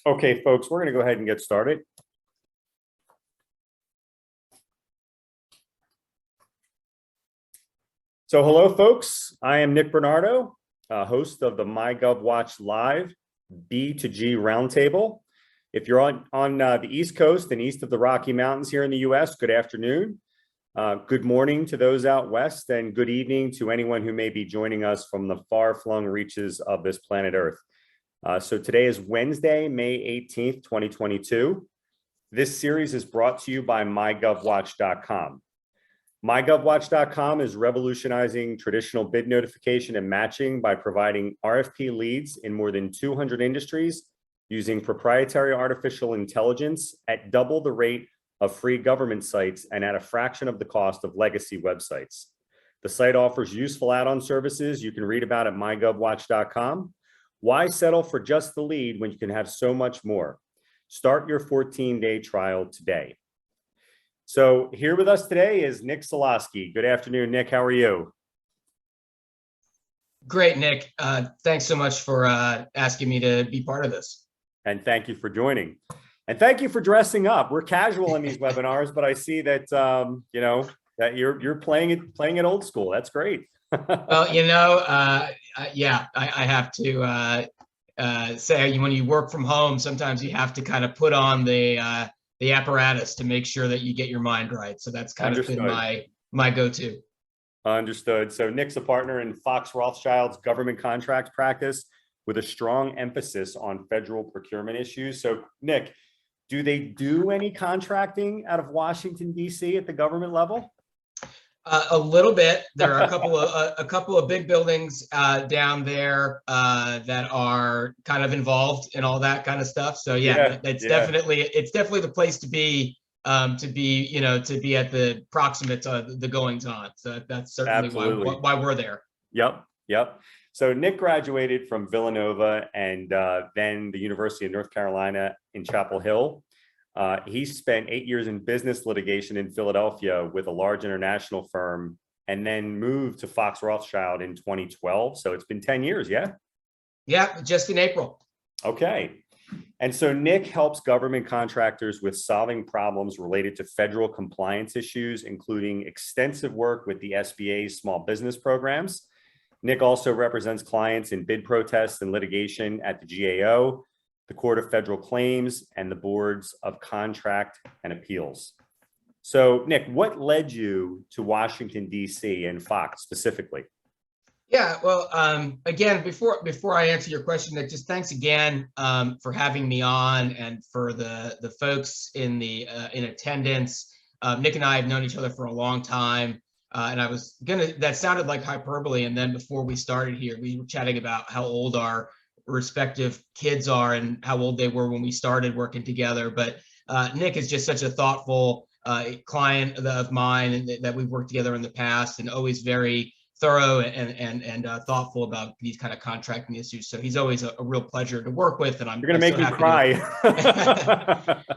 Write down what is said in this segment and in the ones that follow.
Okay, folks, we're going to go ahead and get started. So hello, folks. I am Nick Bernardo, host of the MyGovWatch Live B2G Roundtable. If you're on the East Coast and east of the Rocky Mountains here in the U.S., good afternoon. Good morning to those out west, and good evening to anyone who may be joining us from the far-flung reaches of this planet Earth. So today is Wednesday, May 18th, 2022. This series is brought to you by MyGovWatch.com. MyGovWatch.com is revolutionizing traditional bid notification and matching by providing RFP leads in more than 200 industries using proprietary artificial intelligence at double the rate of free government sites and at a fraction of the cost of legacy websites. The site offers useful add-on services you can read about at MyGovWatch.com. Why settle for just the lead when you can have so much more? Start your 14-day trial today. So here with us today is Nick Solosky. Good afternoon, Nick. How are you? Great, Nick. Thanks so much for asking me to be part of this. And thank you for joining. And thank you for dressing up. We're casual in these webinars, but I see that that you're playing it old school. That's great. Well, yeah, I have to say, when you work from home, sometimes you have to kind of put on the apparatus to make sure that you get your mind right. So that's kind of been my go-to. Understood. So Nick's a partner in Fox Rothschild's government contracts practice with a strong emphasis on federal procurement issues. So Nick, do they do any contracting out of Washington, D.C. at the government level? A little bit. There are a couple of big buildings down there that are kind of involved in all that kind of stuff. So it's definitely the place to be at the proximate to the goings on. So that's certainly why we're there. Yep. So Nick graduated from Villanova and then the University of North Carolina in Chapel Hill. He spent 8 years in business litigation in Philadelphia with a large international firm and then moved to Fox Rothschild in 2012. So it's been 10 years, yeah? Yeah, just in April. Okay. And so Nick helps government contractors with solving problems related to federal compliance issues, including extensive work with the SBA's small business programs. Nick also represents clients in bid protests and litigation at the GAO, the Court of Federal Claims, and the Boards of Contract and Appeals. So, Nick, what led you to Washington, D.C. and Fox specifically? Yeah, well, again, before I answer your question, Nick, just thanks again for having me on, and for the folks in attendance. Nick and I have known each other for a long time, and that sounded like hyperbole, and then before we started here, we were chatting about how old our respective kids are and how old they were when we started working together. But Nick is just such a thoughtful client of mine, and that we've worked together in the past, and always very thorough and thoughtful about these kind of contracting issues. So he's always a real pleasure to work with, and you're gonna make me cry.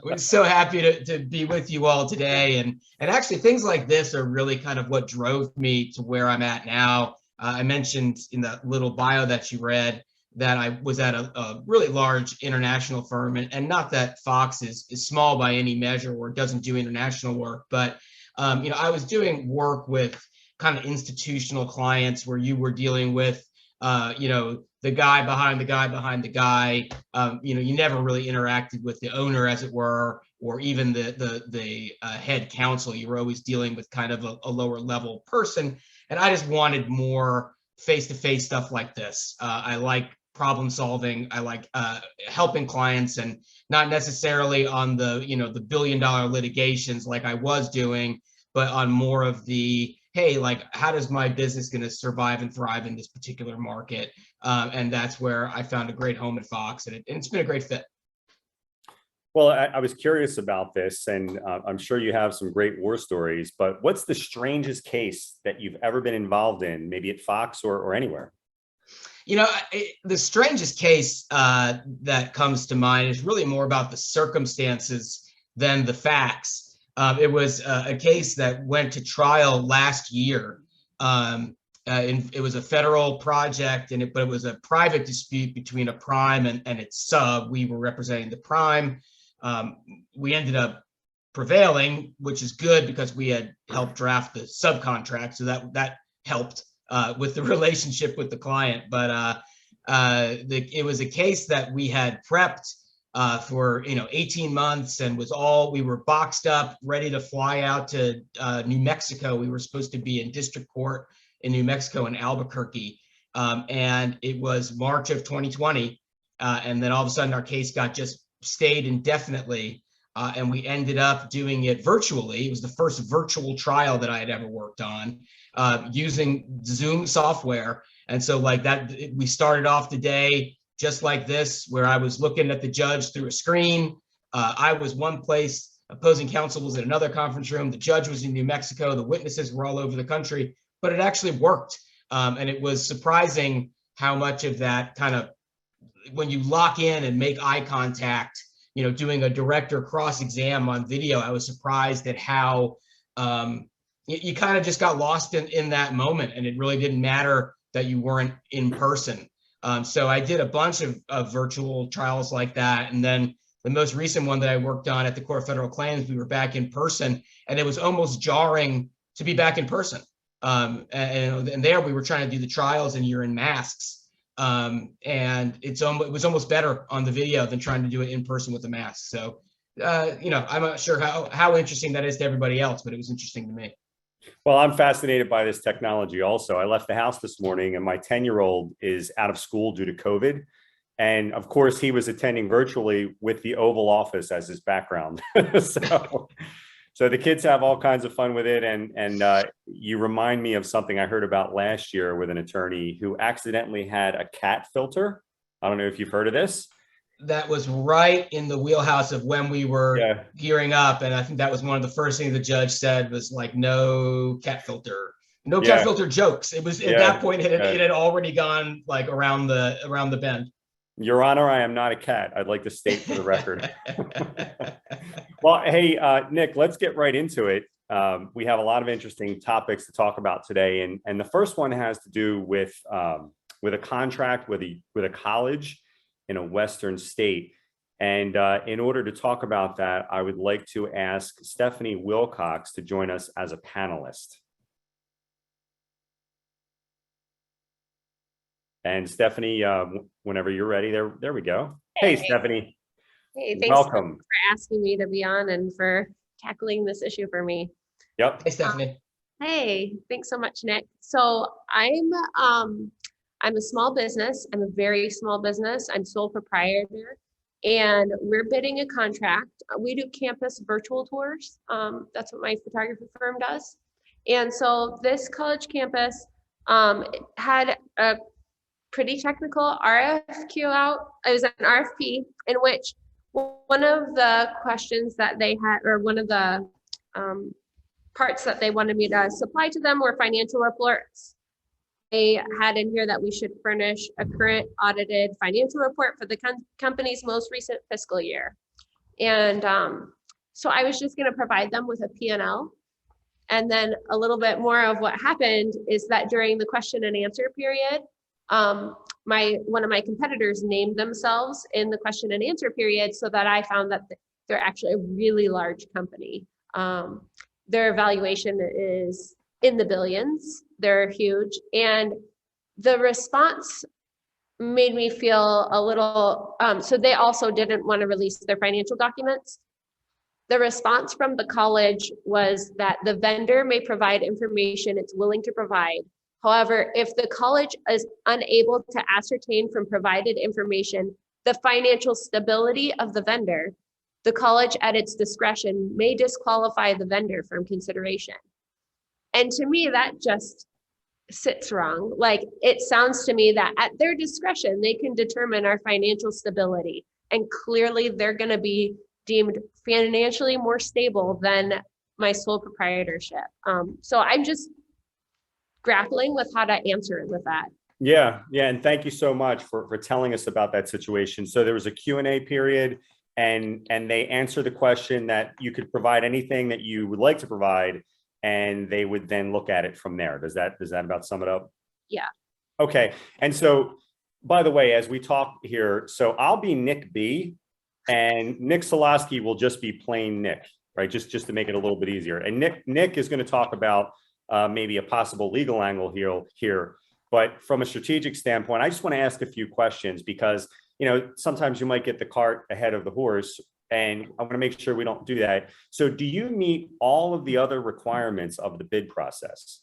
We're so happy to be with you all today, and actually things like this are really kind of what drove me to where I'm at now. I mentioned in that little bio that you read that I was at a really large international firm, and not that Fox is small by any measure or doesn't do international work, but I was doing work with kind of institutional clients where you were dealing with the guy behind the guy behind the guy. You never really interacted with the owner, as it were, or even the head counsel. You were always dealing with kind of a lower level person, and I just wanted more face-to-face stuff like this. I like problem solving. I like helping clients, and not necessarily on the the billion-dollar litigations like I was doing, but on more of the, hey, like, how does my business going to survive and thrive in this particular market? And that's where I found a great home at Fox, and it's been a great fit. Well, I was curious about this, and I'm sure you have some great war stories, but what's the strangest case that you've ever been involved in, maybe at Fox or anywhere? The strangest case that comes to mind is really more about the circumstances than the facts. It was a case that went to trial last year, it was a federal project, but it was a private dispute between a prime and its sub. We were representing the prime. We ended up prevailing, which is good because we had helped draft the subcontract, so that helped with the relationship with the client. But it was a case that we had prepped for 18 months, and we were boxed up, ready to fly out to New Mexico. We were supposed to be in district court in New Mexico in Albuquerque, and it was March of 2020, and then all of a sudden our case got just stayed indefinitely, and we ended up doing it virtually. It was the first virtual trial that I had ever worked on, using Zoom software. And so like that, we started off the day just like this, where I was looking at the judge through a screen. I was one place, opposing counsel was in another conference room, the judge was in New Mexico, the witnesses were all over the country, but it actually worked. And it was surprising how much of that kind of, when you lock in and make eye contact, doing a director cross-exam on video, I was surprised at how you kind of just got lost in that moment, and it really didn't matter that you weren't in person. So I did a bunch of virtual trials like that. And then the most recent one that I worked on at the Court of Federal Claims, we were back in person, and it was almost jarring to be back in person. And there we were trying to do the trials and you're in masks. And it was almost better on the video than trying to do it in person with the mask. So, I'm not sure how interesting that is to everybody else, but it was interesting to me. Well, I'm fascinated by this technology also. I left the house this morning and my 10-year-old is out of school due to COVID. And of course, he was attending virtually with the Oval Office as his background. So the kids have all kinds of fun with it. And you remind me of something I heard about last year with an attorney who accidentally had a cat filter. I don't know if you've heard of this. That was right in the wheelhouse of when we were gearing up. And I think that was one of the first things the judge said was like, no cat filter, no cat filter jokes. It was at that point, it had already gone like around the bend. Your Honor, I am not a cat. I'd like to state for the record. Well, hey, Nick, let's get right into it. We have a lot of interesting topics to talk about today. And the first one has to do with a contract with a college in a Western state. And in order to talk about that, I would like to ask Stephanie Wilcox to join us as a panelist. And Stephanie, whenever you're ready, there we go. Hey, Stephanie. Hey, thanks Welcome. for asking me to be on and for tackling this issue for me. Yep. Hey, Stephanie. Hey, thanks so much, Nick. So I'm a small business. I'm a very small business. I'm sole proprietor, and we're bidding a contract. We do campus virtual tours. That's what my photography firm does. And so this college campus had a pretty technical RFQ out. It was an RFP in which one of the questions that they had, or one of the parts that they wanted me to supply to them, were financial reports. They had in here that we should furnish a current audited financial report for the company's most recent fiscal year. And so I was just going to provide them with a P&L. And then a little bit more of what happened is that during the question and answer period, one of my competitors named themselves in the question and answer period, so that I found that they're actually a really large company. Their valuation is in the billions. They're huge. And the response made me feel a little, so they also didn't want to release their financial documents. The response from the college was that the vendor may provide information it's willing to provide. However, if the college is unable to ascertain from provided information the financial stability of the vendor, the college at its discretion may disqualify the vendor from consideration. And to me, that just sits wrong. Like, it sounds to me that at their discretion, they can determine our financial stability. And clearly they're going to be deemed financially more stable than my sole proprietorship. So I'm just grappling with how to answer with that. Yeah. And thank you so much for telling us about that situation. So there was a Q&A period, and they answered the question that you could provide anything that you would like to provide, and they would then look at it from there. Does that about sum it up? Yeah. Okay. And so, by the way, as we talk here, so I'll be Nick B, and Nick Solosky will just be plain Nick, right? Just to make it a little bit easier. And Nick is going to talk about maybe a possible legal angle here. But from a strategic standpoint, I just want to ask a few questions because, sometimes you might get the cart ahead of the horse, and I want to make sure we don't do that. So do you meet all of the other requirements of the bid process?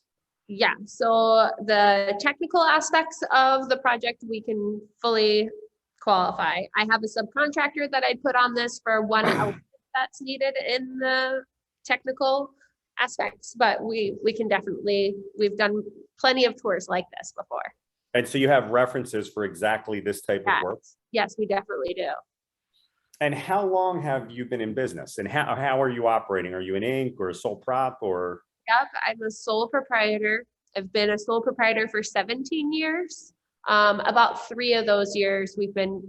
Yeah, so the technical aspects of the project, we can fully qualify. I have a subcontractor that I put on this for one element that's needed in the technical aspects, but we can definitely, we've done plenty of tours like this before. And so you have references for exactly this type of work? Yes, we definitely do. And how long have you been in business, and how are you operating? Are you an Inc. or a sole prop or? Yep, I'm a sole proprietor. I've been a sole proprietor for 17 years. About 3 of those years, we've been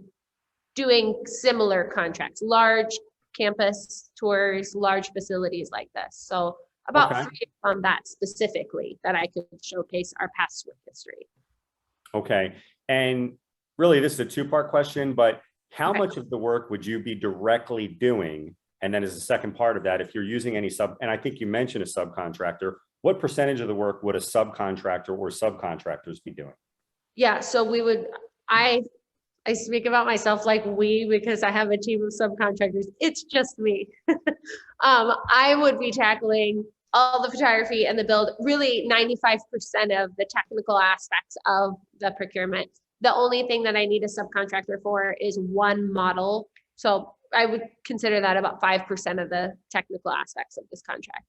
doing similar contracts, large campus tours, large facilities like this. So about 3 on that specifically that I could showcase our past work history. Okay. And really, this is a 2-part question, but how much of the work would you be directly doing? And then as a second part of that, if you're using any and I think you mentioned a subcontractor, what percentage of the work would a subcontractor or subcontractors be doing? Yeah, so we would, I speak about myself like we, because I have a team of subcontractors. It's just me. I would be tackling all the photography and the build, really 95% of the technical aspects of the procurement. The only thing that I need a subcontractor for is one model. So I would consider that about 5% of the technical aspects of this contract.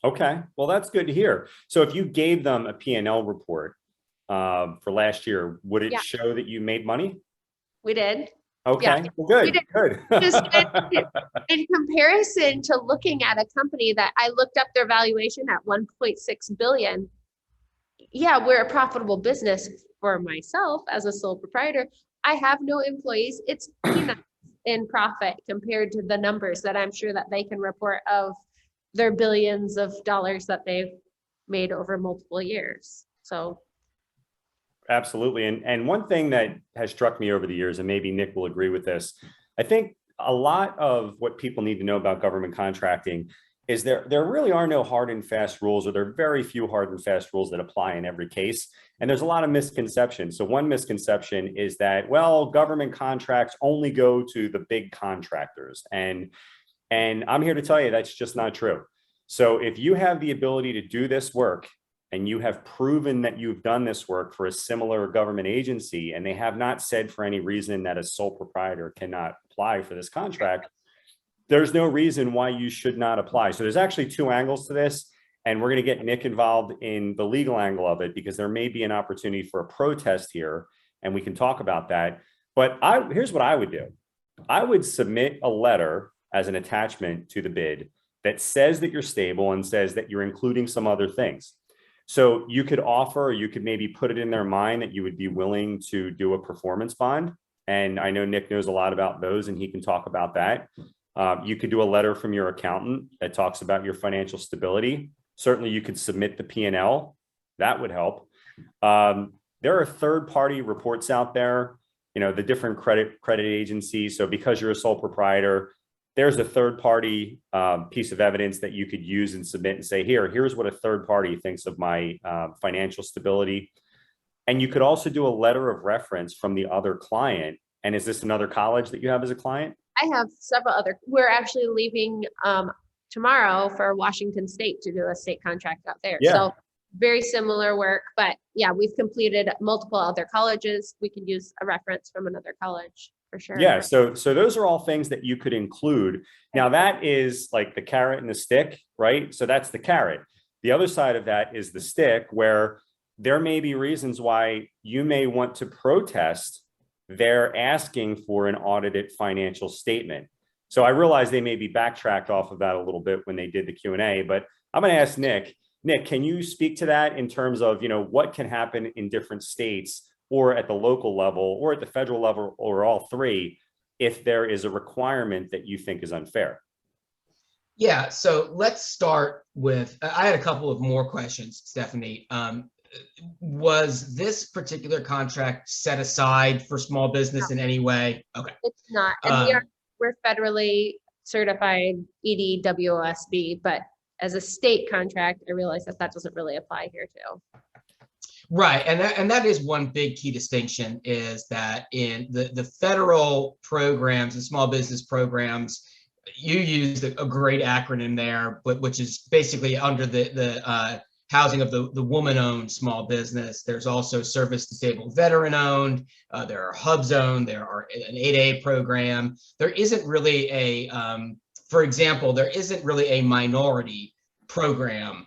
Okay, well, that's good to hear. So if you gave them a P&L report for last year, would it show that you made money? We did. Okay, yeah. Well, good, good. Just in comparison to looking at a company that I looked up their valuation at 1.6 billion. Yeah, we're a profitable business for myself as a sole proprietor. I have no employees. It's peanuts in profit compared to the numbers that I'm sure that they can report of their billions of dollars that they've made over multiple years. So absolutely. And one thing that has struck me over the years, and maybe Nick will agree with this, I think a lot of what people need to know about government contracting is there really are no hard and fast rules, or there are very few hard and fast rules that apply in every case. And there's a lot of misconceptions. So one misconception is that, well, government contracts only go to the big contractors. And I'm here to tell you that's just not true. So if you have the ability to do this work, and you have proven that you've done this work for a similar government agency, and they have not said for any reason that a sole proprietor cannot apply for this contract, there's no reason why you should not apply. So there's actually 2 angles to this, and we're going to get Nick involved in the legal angle of it, because there may be an opportunity for a protest here, and we can talk about that. But here's what I would do. I would submit a letter as an attachment to the bid that says that you're stable and says that you're including some other things. So you could offer, or you could maybe put it in their mind that you would be willing to do a performance bond. And I know Nick knows a lot about those, and he can talk about that. You could do a letter from your accountant that talks about your financial stability. Certainly you could submit the P&L. That would help. There are third-party reports out there, the different credit agencies. So because you're a sole proprietor, there's a third-party piece of evidence that you could use and submit and say, here's what a third party thinks of my financial stability. And you could also do a letter of reference from the other client. And is this another college that you have as a client? I have several other. We're actually leaving tomorrow for Washington State to do a state contract out there. Yeah. So very similar work, but yeah, we've completed multiple other colleges. We can use a reference from another college. For sure. Yeah, so those are all things that you could include. Now that is like the carrot and the stick, right? So that's the carrot. The other side of that is the stick, where there may be reasons why you may want to protest their asking for an audited financial statement. So I realize they may be backtracked off of that a little bit when they did the Q&A, but I'm going to ask Nick. Nick, can you speak to that in terms of, what can happen in different states, or at the local level, or at the federal level, or all 3, if there is a requirement that you think is unfair? Yeah, so let's start with, I had a couple of more questions, Stephanie. was this particular contract set aside for small business in any way? Okay. It's not, and we're federally certified EDWOSB, but as a state contract, I realize that doesn't really apply here too. Right, and that is one big key distinction, is that in the federal programs and small business programs, you used a great acronym there, but which is basically under the housing of the woman-owned small business. There's also service disabled veteran-owned. There are hub-zone. There are an 8A program. There isn't really a, for example, there isn't really a minority program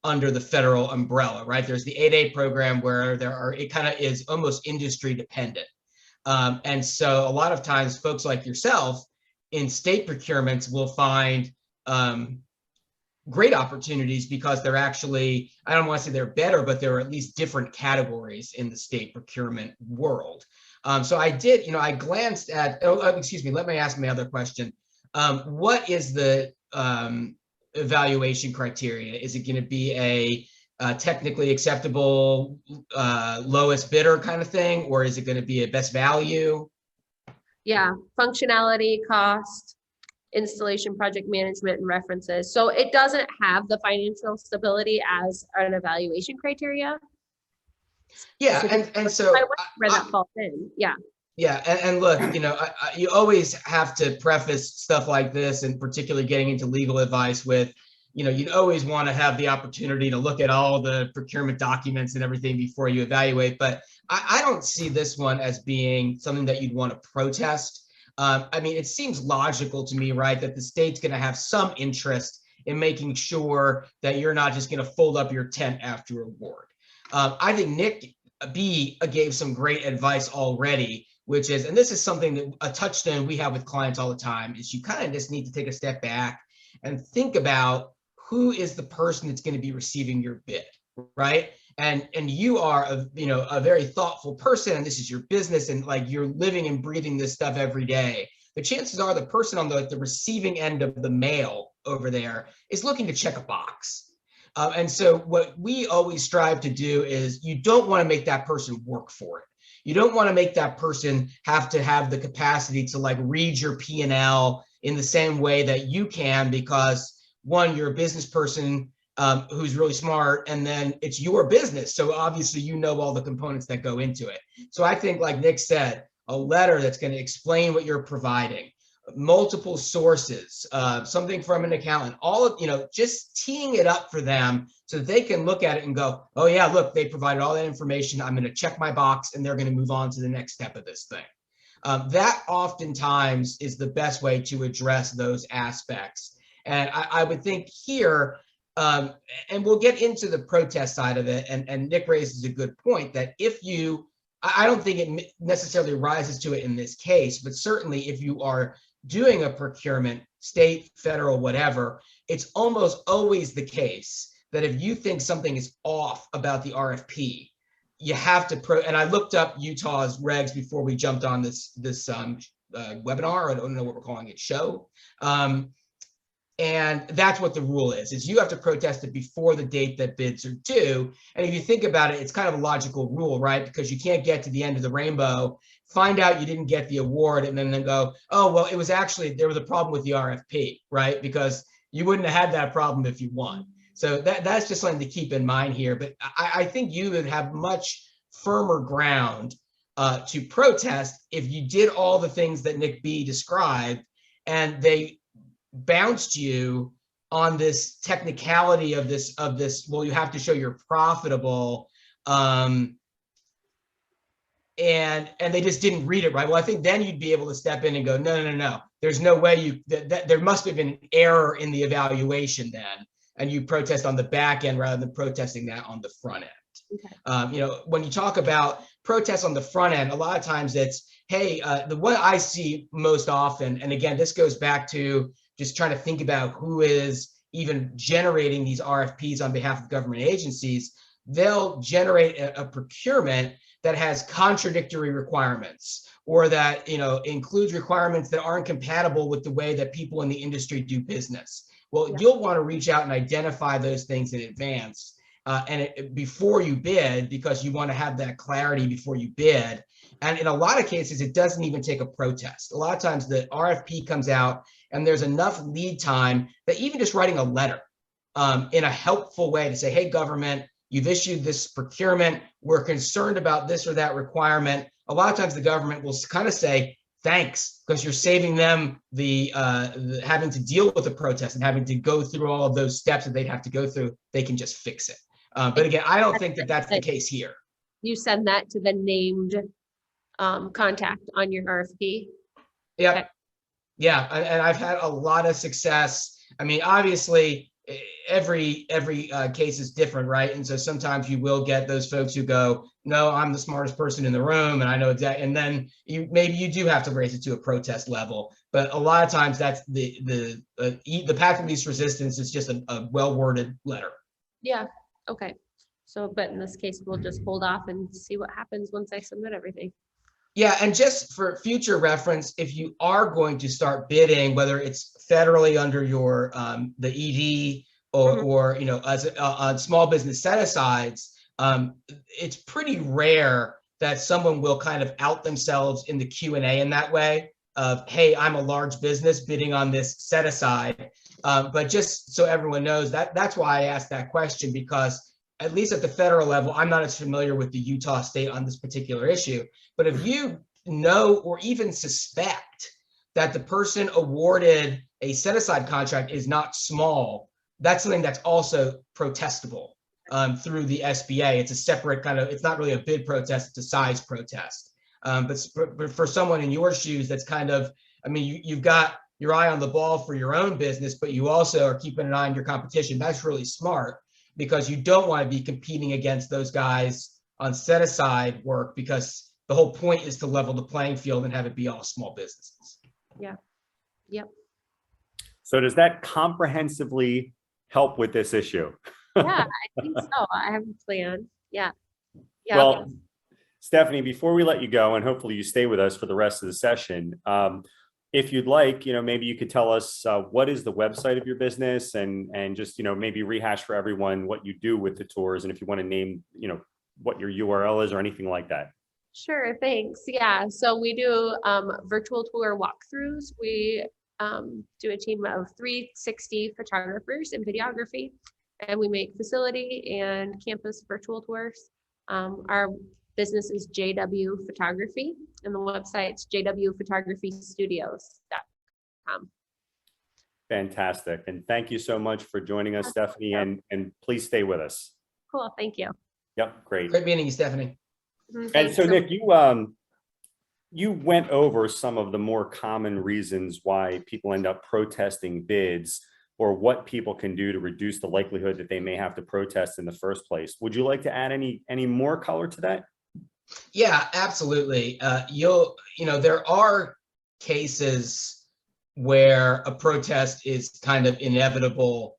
under the federal umbrella, right? There's the 8A program where it kind of is almost industry dependent. And so a lot of times folks like yourself in state procurements will find great opportunities because they're actually, I don't want to say they're better, but there are at least different categories in the state procurement world. So I did, I glanced at, excuse me, let me ask my other question. What is the evaluation criteria? Is it going to be a technically acceptable lowest bidder kind of thing, or is it going to be a best value? Yeah, functionality, cost, installation, project management, and references. So it doesn't have the financial stability as an evaluation criteria. Yeah, so and so where that falls in. Yeah. Yeah, and look, you always have to preface stuff like this, and particularly getting into legal advice with, you'd always want to have the opportunity to look at all the procurement documents and everything before you evaluate. But I don't see this one as being something that you'd want to protest. I mean, it seems logical to me, right, that the state's going to have some interest in making sure that you're not just going to fold up your tent after award. I think Nick B gave some great advice already, which is, and this is something that a touchstone we have with clients all the time, is you kind of just need to take a step back and think about who is the person that's going to be receiving your bid, right? And you are a very thoughtful person, and this is your business, and like you're living and breathing this stuff every day. The chances are the person on the receiving end of the mail over there is looking to check a box. And so what we always strive to do is, you don't want to make that person work for it. You don't want to make that person have to have the capacity to like read your P&L in the same way that you can, because one, you're a business person who's really smart, and then it's your business. So obviously, you know all the components that go into it. So I think, like Nick said, a letter that's going to explain what you're providing, multiple sources, something from an accountant, all of, just teeing it up for them so that they can look at it and go, oh yeah, look, they provided all that information. I'm going to check my box, and they're going to move on to the next step of this thing. That oftentimes is the best way to address those aspects. And I would think here, and we'll get into the protest side of it, and Nick raises a good point that I don't think it necessarily rises to it in this case, but certainly if you are doing a procurement, state, federal, whatever, it's almost always the case that if you think something is off about the RFP, you have to and I looked up Utah's regs before we jumped on this webinar. I don't know what we're calling it, show. And that's what the rule is you have to protest it before the date that bids are due. And if you think about it, it's kind of a logical rule, right? Because you can't get to the end of the rainbow, find out you didn't get the award, and then go, oh, well, it was actually, there was a problem with the RFP, right? Because you wouldn't have had that problem if you won. So that's just something to keep in mind here. But I think you would have much firmer ground to protest if you did all the things that Nick B described, and they bounced you on this technicality of this, well, you have to show you're profitable, and they just didn't read it right. Well, I think then you'd be able to step in and go, no, there's no way there must have been an error in the evaluation then, and you protest on the back end rather than protesting that on the front end. Okay. When you talk about protests on the front end, a lot of times it's, hey, the one I see most often, and again, this goes back to just trying to think about who is even generating these RFPs on behalf of government agencies. They'll generate a procurement that has contradictory requirements, or that includes requirements that aren't compatible with the way that people in the industry do business. Well, You'll want to reach out and identify those things in advance. before you bid, because you want to have that clarity before you bid. And in a lot of cases, it doesn't even take a protest. A lot of times the RFP comes out and there's enough lead time that even just writing a letter in a helpful way to say, hey, government, you've issued this procurement, we're concerned about this or that requirement. A lot of times the government will kind of say, thanks, because you're saving them the having to deal with the protest and having to go through all of those steps that they'd have to go through. They can just fix it. But again, I don't think that that's the case here. You send that to the named contact on your RFP. Yeah. Okay. Yeah. And I've had a lot of success. I mean, obviously, every case is different, right? And so sometimes you will get those folks who go, no, I'm the smartest person in the room and I know exactly. And then maybe you do have to raise it to a protest level. But a lot of times that's the path of least resistance is just a well-worded letter. Yeah. Okay. So, but in this case, we'll just hold off and see what happens once I submit everything. Yeah, and just for future reference, if you are going to start bidding, whether it's federally under your the ED or you know, as on small business set-asides, it's pretty rare that someone will kind of out themselves in the Q&A in that way of, hey, I'm a large business bidding on this set-aside. But just so everyone knows, that's why I asked that question, because at least at the federal level, I'm not as familiar with the Utah state on this particular issue. But if you know or even suspect that the person awarded a set-aside contract is not small, that's something that's also protestable through the SBA. It's a separate kind of, it's not really a bid protest, it's a size protest. But for someone in your shoes, that's kind of, I mean, you've got your eye on the ball for your own business, but you also are keeping an eye on your competition. That's really smart, because you don't want to be competing against those guys on set-aside work, because the whole point is to level the playing field and have it be all small businesses. Yeah. Yep. So does that comprehensively help with this issue? Yeah, I think so. I have a plan. Yeah. Yeah. Well, Stephanie, before we let you go, and hopefully you stay with us for the rest of the session, if you'd like, you know, maybe you could tell us what is the website of your business, and just, you know, maybe rehash for everyone what you do with the tours, and if you want to name, you know, what your URL is or anything like that. Sure, thanks. Yeah, so we do virtual tour walkthroughs. We do a team of 360 photographers and videography, and we make facility and campus virtual tours. Our business is JW Photography, and the website's jwphotographystudios.com. Fantastic. And thank you so much for joining us, Stephanie, and please stay with us. Cool, thank you. Yep, great. Great meeting you, Stephanie. And so, Nick, you went over some of the more common reasons why people end up protesting bids, or what people can do to reduce the likelihood that they may have to protest in the first place. Would you like to add any more color to that? Yeah, absolutely. You know, there are cases where a protest is kind of inevitable,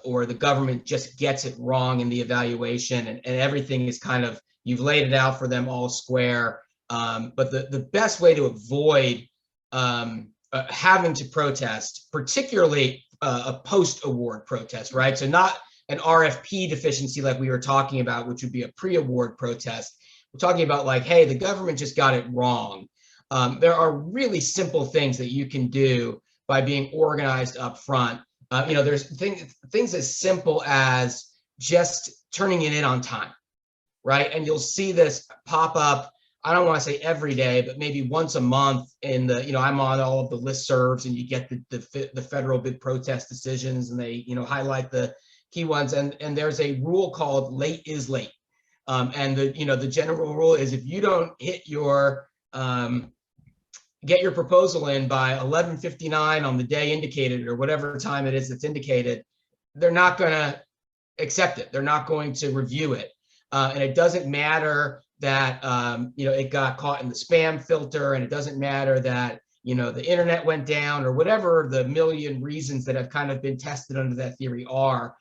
or the government just gets it wrong in the evaluation, and everything is kind of, you've laid it out for them all square. But the best way to avoid having to protest, particularly a post-award protest, right? So not an RFP deficiency like we were talking about, which would be a pre-award protest. We're talking about like, hey, the government just got it wrong. There are really simple things that you can do by being organized up front. You know, there's things as simple as just turning it in on time, right? And you'll see this pop up, I don't want to say every day, but maybe once a month in the, you know, I'm on all of the listservs, and you get the federal bid protest decisions, and they, you know, highlight the key ones. And there's a rule called late is late. And the, you know, the general rule is if you don't hit your, get your proposal in by 11:59 on the day indicated, or whatever time it is that's indicated, they're not going to accept it. They're not going to review it. And it doesn't matter that, you know, it got caught in the spam filter, and it doesn't matter that, you know, the internet went down, or whatever the million reasons that have kind of been tested under that theory are.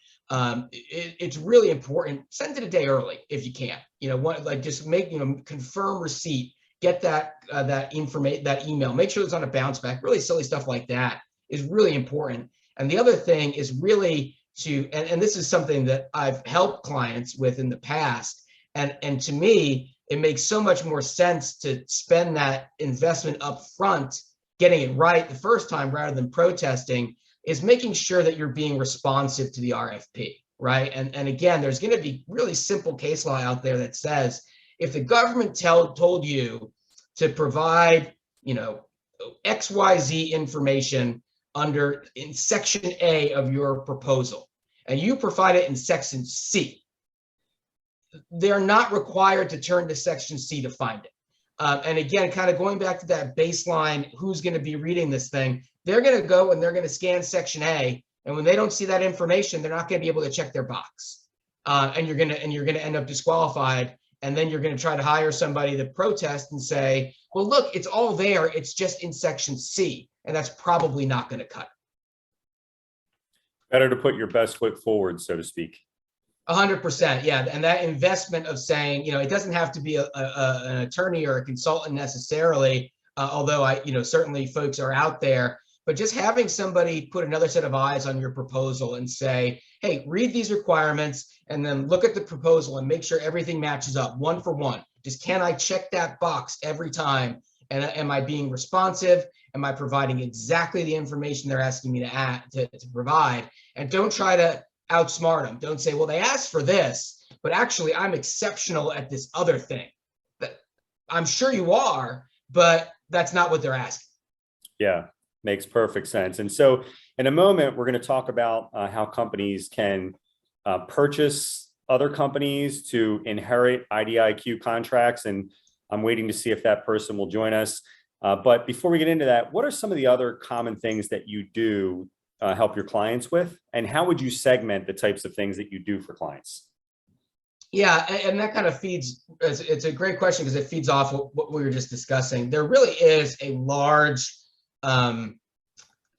It's really important. Send it a day early if you can. You know, like just make, you know, confirm receipt, get that that email, make sure it's on a bounce back. Really silly stuff like that is really important. And the other thing is really and this is something that I've helped clients with in the past. And to me, it makes so much more sense to spend that investment up front, getting it right the first time rather than protesting, is making sure that you're being responsive to the RFP, right? And again, there's going to be really simple case law out there that says, if the government told you to provide, XYZ information in section A of your proposal, and you provide it in section C, they're not required to turn to section C to find it. And again, kind of going back to that baseline, who's going to be reading this thing? They're going to go and they're going to scan section A, and when they don't see that information, they're not going to be able to check their box, and you're going to end up disqualified. And then you're going to try to hire somebody to protest and say, well, look, it's all there. It's just in section C. And that's probably not going to cut it. Better to put your best foot forward, so to speak. 100%. Yeah. And that investment of saying, it doesn't have to be an attorney or a consultant necessarily, although certainly folks are out there, but just having somebody put another set of eyes on your proposal and say, hey, read these requirements and then look at the proposal and make sure everything matches up one for one. Just, can I check that box every time? And am I being responsive? Am I providing exactly the information they're asking me to provide? And don't try to outsmart them. Don't say, well, they asked for this, but actually I'm exceptional at this other thing. I'm sure you are, but that's not what they're asking. Yeah, makes perfect sense. And so in a moment, we're going to talk about how companies can purchase other companies to inherit IDIQ contracts. And I'm waiting to see if that person will join us. But before we get into that, what are some of the other common things that you do help your clients with? And how would you segment the types of things that you do for clients? Yeah, and that kind of feeds, it's a great question because it feeds off what we were just discussing. There really is a large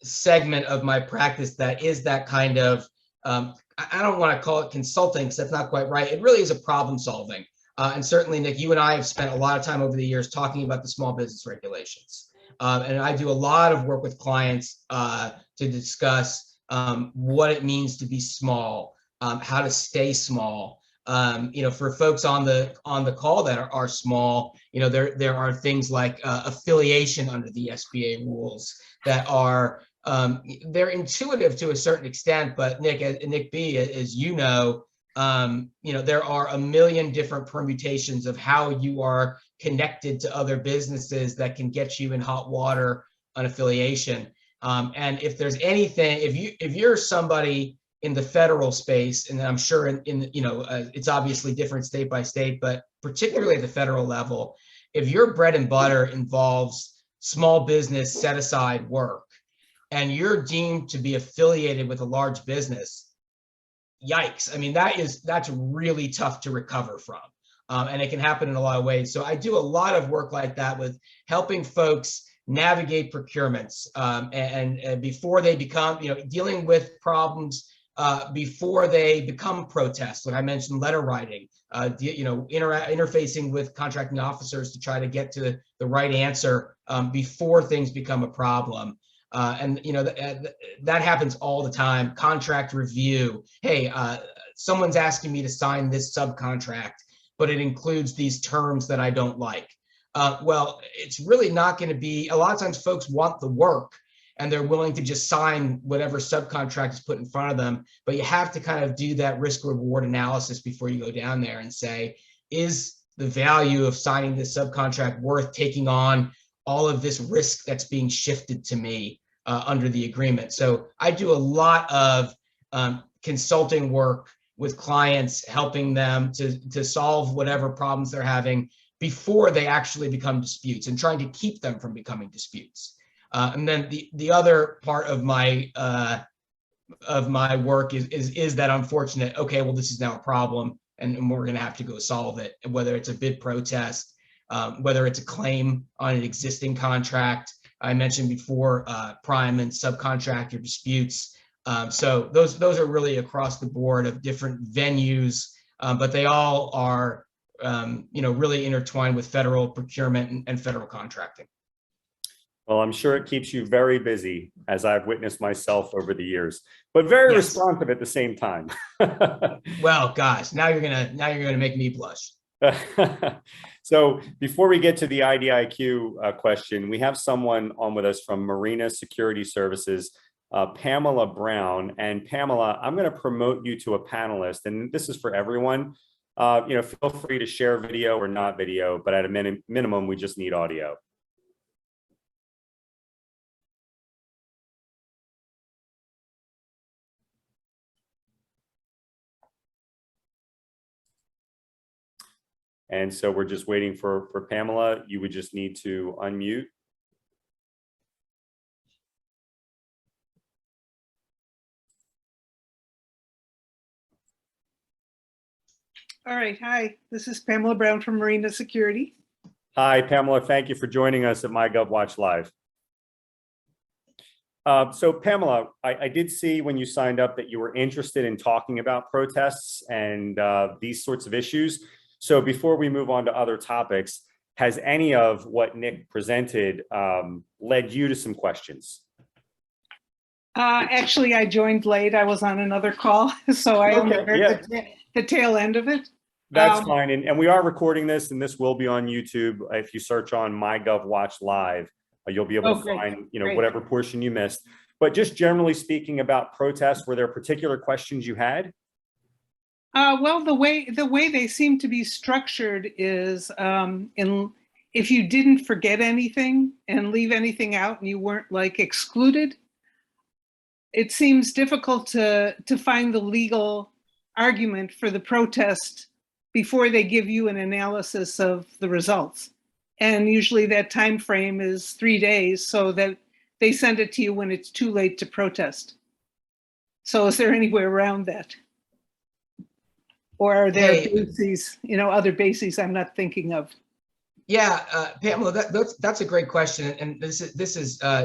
segment of my practice that is that kind of, I don't want to call it consulting because that's not quite right. It really is a problem solving. And certainly, Nick, you and I have spent a lot of time over the years talking about the small business regulations. And I do a lot of work with clients to discuss what it means to be small, how to stay small. For folks on the call that are small, there are things like affiliation under the SBA rules that are they're intuitive to a certain extent, but Nick B, as there are a million different permutations of how you are connected to other businesses that can get you in hot water on affiliation. And if there's anything, if you're somebody in the federal space, and I'm sure it's obviously different state by state, but particularly at the federal level, if your bread and butter involves small business set aside work and you're deemed to be affiliated with a large business, yikes. I mean, that's really tough to recover from. And it can happen in a lot of ways. So I do a lot of work like that with helping folks navigate procurements and before they become, dealing with problems before they become protests. Like I mentioned, letter writing, interfacing with contracting officers to try to get to the right answer before things become a problem. That happens all the time. Contract review. Hey, someone's asking me to sign this subcontract, but it includes these terms that I don't like. Well, it's really not going to be, a lot of times folks want the work and they're willing to just sign whatever subcontract is put in front of them. But you have to kind of do that risk reward analysis before you go down there and say, is the value of signing this subcontract worth taking on all of this risk that's being shifted to me under the agreement? So I do a lot of consulting work with clients, helping them to solve whatever problems they're having before they actually become disputes and trying to keep them from becoming disputes. And then the other part of my work is that unfortunate, okay, well, this is now a problem and we're going to have to go solve it, whether it's a bid protest, whether it's a claim on an existing contract. I mentioned before, prime and subcontractor disputes. So those are really across the board of different venues, but they all are really intertwined with federal procurement and federal contracting. Well, I'm sure it keeps you very busy, as I've witnessed myself over the years, but very Yes. responsive at the same time. Well, gosh, now you're gonna make me blush. So before we get to the IDIQ question, we have someone on with us from Marina Security Services, Pamela Brown. And Pamela, I'm going to promote you to a panelist, and this is for everyone. Feel free to share video or not video, but at a minimum, we just need audio. And so we're just waiting for Pamela. You would just need to unmute. All right. Hi, this is Pamela Brown from Marina Security. Hi, Pamela. Thank you for joining us at MyGovWatch Live. So Pamela, I did see when you signed up that you were interested in talking about protests and these sorts of issues. So before we move on to other topics, has any of what Nick presented led you to some questions? Actually, I joined late. I was on another call, so I only heard the tail end of it. That's fine. And we are recording this, and this will be on YouTube. If you search on MyGovWatch Live, you'll be able to find whatever portion you missed. But just generally speaking about protests, were there particular questions you had? Well, the way they seem to be structured is if you didn't forget anything and leave anything out and you weren't like excluded, it seems difficult to find the legal argument for the protest before they give you an analysis of the results. And usually that time frame is 3 days, so that they send it to you when it's too late to protest. So is there any way around that? Or are there bases, other bases I'm not thinking of? Yeah, Pamela, that's a great question, and this is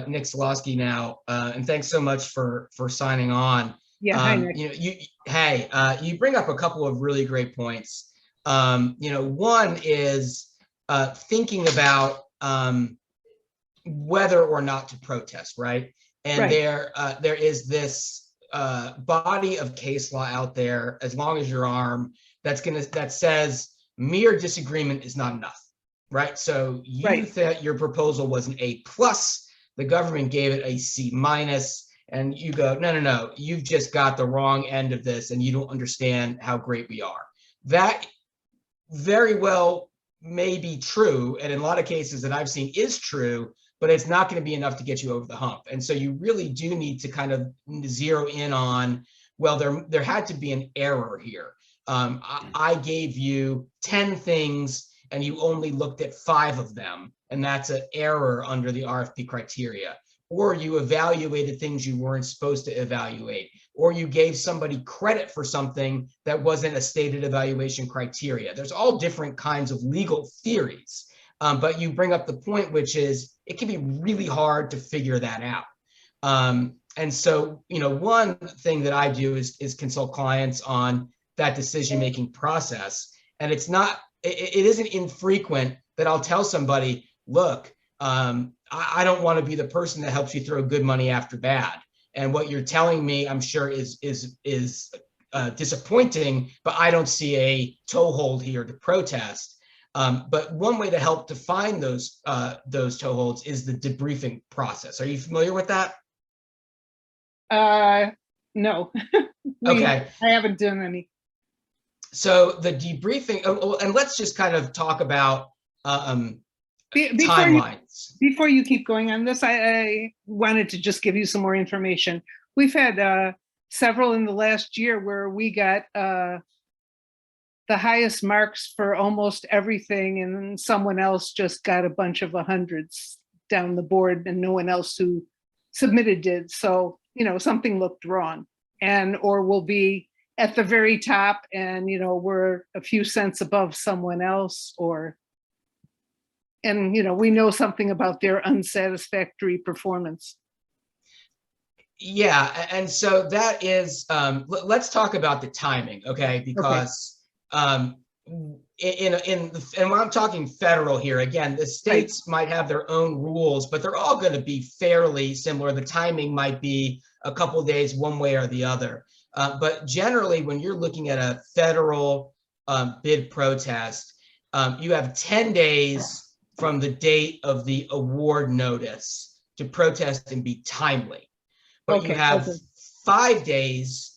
Nick Solosky now, and thanks so much for signing on. Yeah, hi, Nick. You bring up a couple of really great points. One is thinking about whether or not to protest, right? And there is this body of case law out there, as long as your arm, that says mere disagreement is not enough, right? So you thought your proposal was an A+, the government gave it a C-, and you go, no, you've just got the wrong end of this, and you don't understand how great we are. That very well may be true, and in a lot of cases that I've seen is true, but it's not going to be enough to get you over the hump. And so you really do need to kind of zero in on, well, there had to be an error here. I gave you 10 things and you only looked at 5 of them, and that's an error under the RFP criteria. Or you evaluated things you weren't supposed to evaluate, or you gave somebody credit for something that wasn't a stated evaluation criteria. There's all different kinds of legal theories. But you bring up the point, which is it can be really hard to figure that out. And so, one thing that I do is consult clients on that decision-making process. And it isn't infrequent that I'll tell somebody, look, I don't want to be the person that helps you throw good money after bad. And what you're telling me, I'm sure is disappointing, but I don't see a toehold here to protest. But one way to help define those toeholds is the debriefing process. Are you familiar with that? No. Okay. I haven't done any. So the debriefing, and let's just kind of talk about timelines. Before you keep going on this, I wanted to just give you some more information. We've had several in the last year where we got the highest marks for almost everything, and someone else just got a bunch of 100s down the board and no one else who submitted did. So, something looked wrong, or we'll be at the very top and, we're a few cents above someone else, and we know something about their unsatisfactory performance. Yeah, and so that is, let's talk about the timing, okay? Because and when I'm talking federal here, again, the states might have their own rules, but they're all going to be fairly similar. The timing might be a couple of days one way or the other. But generally, when you're looking at a federal bid protest, you have 10 days from the date of the award notice to protest and be timely. But you have 5 days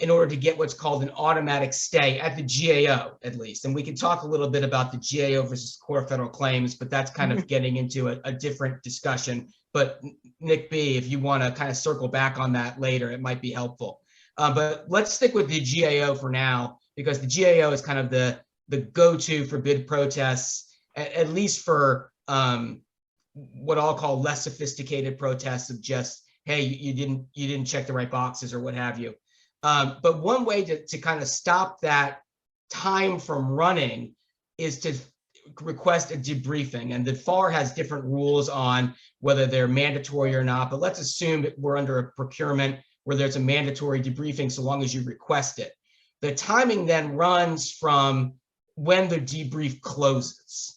in order to get what's called an automatic stay at the GAO, at least. And we can talk a little bit about the GAO versus core federal claims, but that's kind of getting into a different discussion. But Nick B, if you want to kind of circle back on that later, it might be helpful. But let's stick with the GAO for now, because the GAO is kind of the go-to for bid protests, at least for what I'll call less sophisticated protests of just, hey, you didn't check the right boxes or what have you. But one way to kind of stop that time from running is to request a debriefing. And the FAR has different rules on whether they're mandatory or not. But let's assume that we're under a procurement where there's a mandatory debriefing so long as you request it. The timing then runs from when the debrief closes.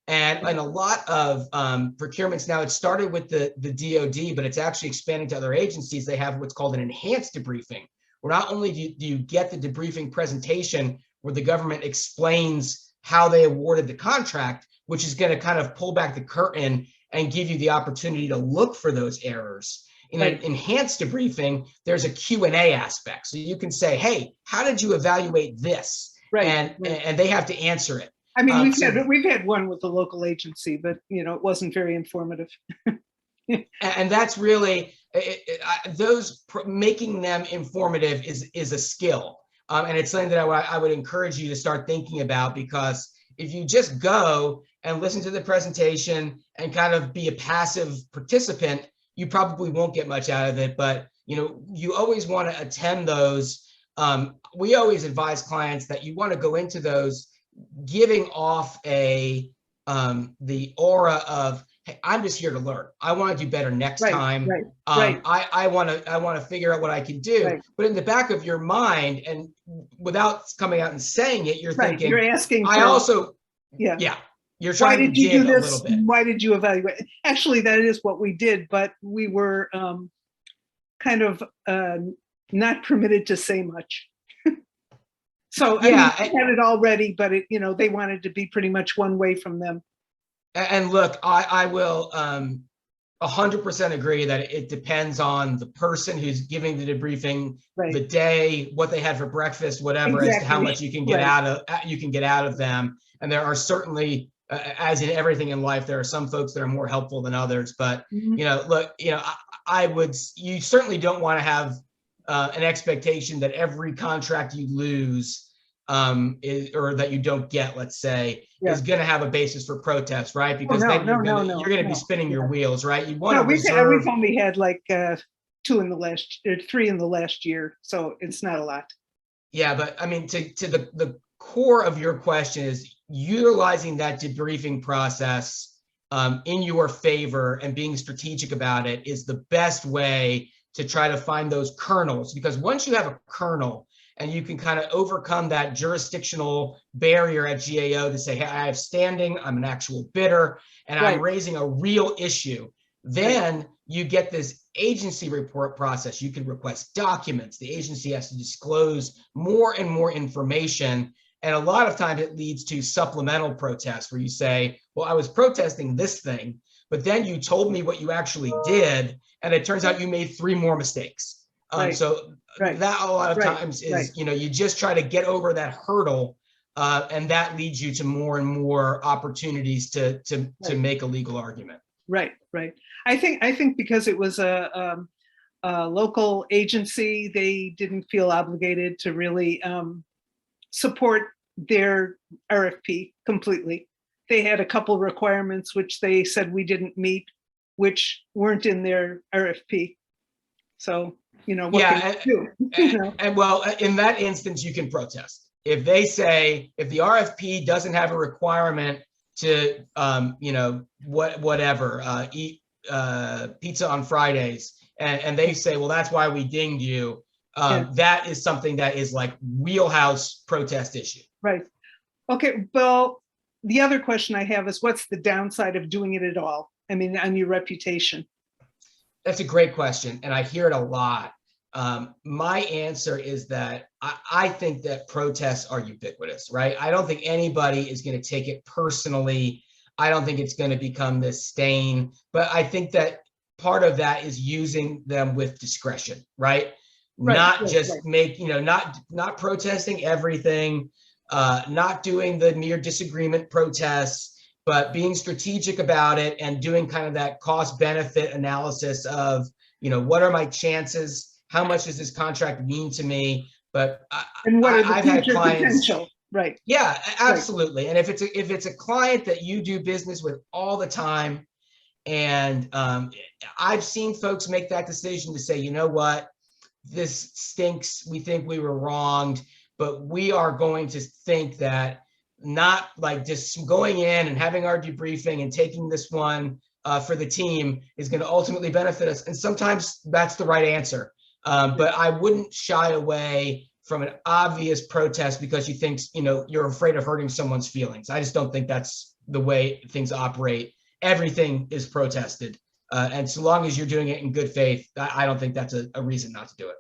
And in a lot of procurements now, it started with the DoD, but it's actually expanding to other agencies. They have what's called an enhanced debriefing, where not only do you get the debriefing presentation where the government explains how they awarded the contract, which is going to kind of pull back the curtain and give you the opportunity to look for those errors. In an enhanced debriefing, there's a Q&A aspect. So you can say, hey, how did you evaluate this? And they have to answer it. I mean, we've had one with the local agency, but it wasn't very informative. And that's really making them informative is a skill, and it's something that I would encourage you to start thinking about, because if you just go and listen to the presentation and kind of be a passive participant, you probably won't get much out of it. But you always want to attend those. We always advise clients that you want to go into those giving off the aura of, hey, I'm just here to learn. I want to do better next time. I want to figure out what I can do. But in the back of your mind, and without coming out and saying it, you're thinking, you're asking. You're trying why did to you do dig this? A little bit. Why did you evaluate? Actually, that is what we did, but we were kind of not permitted to say much. So I mean, we had it all ready, but they wanted to be pretty much one way from them. And look, I will 100% agree that it depends on the person who's giving the debriefing, the day, what they had for breakfast, whatever, as to how much you can get out of them. And there are certainly, as in everything in life, there are some folks that are more helpful than others. But look, you certainly don't want to have an expectation that every contract you lose or that you don't get, let's say, is going to have a basis for protest, right? Because then you're going to be spinning your wheels, right? You want to reserve. We've only had like 3 in the last year, so it's not a lot. Yeah, but I mean, to the core of your question is utilizing that debriefing process in your favor and being strategic about it is the best way to try to find those kernels. Because once you have a kernel, and you can kind of overcome that jurisdictional barrier at GAO to say, hey, I have standing, I'm an actual bidder, and I'm raising a real issue. Then you get this agency report process. You can request documents. The agency has to disclose more and more information. And a lot of times it leads to supplemental protests where you say, well, I was protesting this thing, but then you told me what you actually did, and it turns out you made 3 more mistakes. So that a lot of times is, you just try to get over that hurdle, and that leads you to more and more opportunities to make a legal argument. Right. I think because it was a local agency, they didn't feel obligated to really support their RFP completely. They had a couple requirements which they said we didn't meet, which weren't in their RFP. So. What can you do? And well, in that instance, you can protest. If they say, if the RFP doesn't have a requirement to, eat pizza on Fridays, and they say, well, that's why we dinged you. That is something that is like wheelhouse protest issue. Right. Okay, well, the other question I have is what's the downside of doing it at all? I mean, on your reputation. That's a great question, and I hear it a lot. My answer is that I think that protests are ubiquitous, right? I don't think anybody is going to take it personally. I don't think it's going to become this stain, but I think that part of that is using them with discretion, right? Not just make, not protesting everything, not doing the mere disagreement protests, but being strategic about it and doing kind of that cost benefit analysis of, what are my chances? How much does this contract mean to me? But and what are the I've had future clients, potential? Right. Yeah, absolutely. Right. And if it's a client that you do business with all the time, and I've seen folks make that decision to say, you know what, this stinks. We think we were wronged, but we are going to think that not like just going in and having our debriefing and taking this one for the team is going to ultimately benefit us. And sometimes that's the right answer. But I wouldn't shy away from an obvious protest because you think, you're afraid of hurting someone's feelings. I just don't think that's the way things operate. Everything is protested. And so long as you're doing it in good faith, I don't think that's a reason not to do it.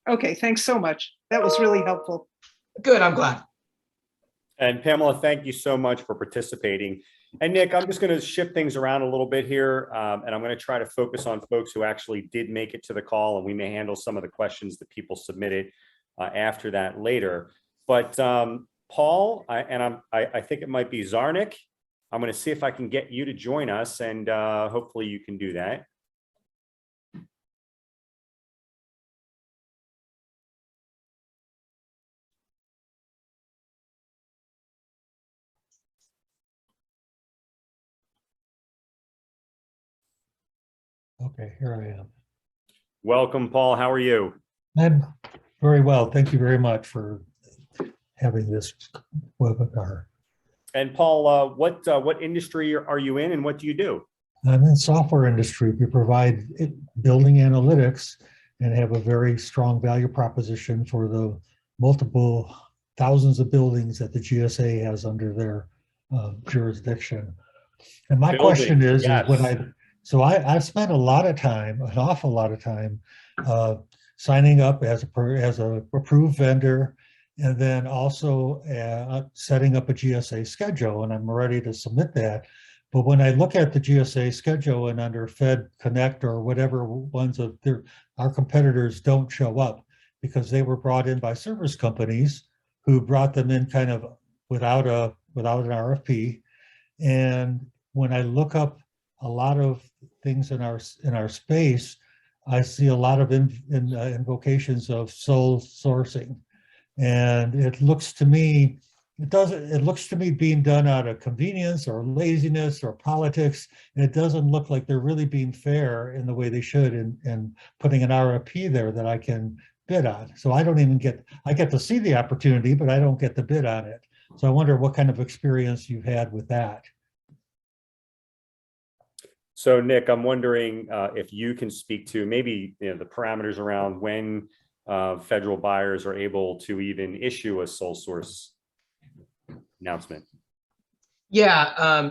Okay, thanks so much. That was really helpful. Good, I'm glad. And Pamela, thank you so much for participating. And Nick, I'm just going to shift things around a little bit here, and I'm going to try to focus on folks who actually did make it to the call, and we may handle some of the questions that people submitted after that later. But Paul, I think it might be Zarnik. I'm going to see if I can get you to join us, and hopefully you can do that. Okay, here I am. Welcome, Paul. How are you? I'm very well. Thank you very much for having this webinar. And Paul, what industry are you in, and what do you do? I'm in software industry. We provide building analytics and have a very strong value proposition for the multiple thousands of buildings that the GSA has under their jurisdiction. And my question is yes. I've spent a lot of time, an awful lot of time, signing up as a approved vendor, and then also setting up a GSA schedule, and I'm ready to submit that. But when I look at the GSA schedule and under Fed Connect or whatever ones of our competitors don't show up because they were brought in by service companies who brought them in kind of without an RFP. And when I look up a lot of things in our space, I see a lot of invocations of sole sourcing, and it looks to me being done out of convenience or laziness or politics, and it doesn't look like they're really being fair in the way they should in putting an RFP there that I can bid on. So I get to see the opportunity, but I don't get to bid on it. So I wonder what kind of experience you've had with that. So Nick, I'm wondering if you can speak to maybe the parameters around when federal buyers are able to even issue a sole source announcement. Yeah,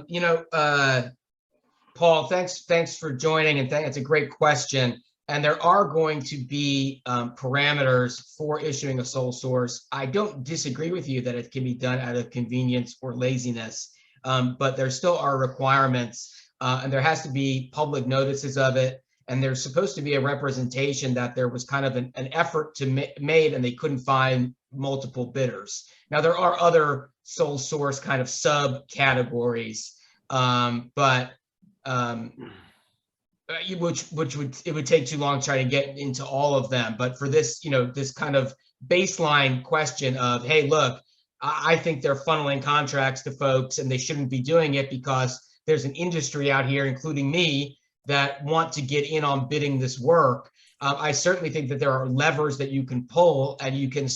Paul, thanks for joining, and it's a great question. And there are going to be parameters for issuing a sole source. I don't disagree with you that it can be done out of convenience or laziness, but there still are requirements. And there has to be public notices of it, and there's supposed to be a representation that there was kind of an effort made and they couldn't find multiple bidders. Now there are other sole source kind of subcategories, but it would take too long to try to get into all of them. But for this, this kind of baseline question of, hey, look, I think they're funneling contracts to folks and they shouldn't be doing it because there's an industry out here, including me, that want to get in on bidding this work. I certainly think that there are levers that you can pull, and you can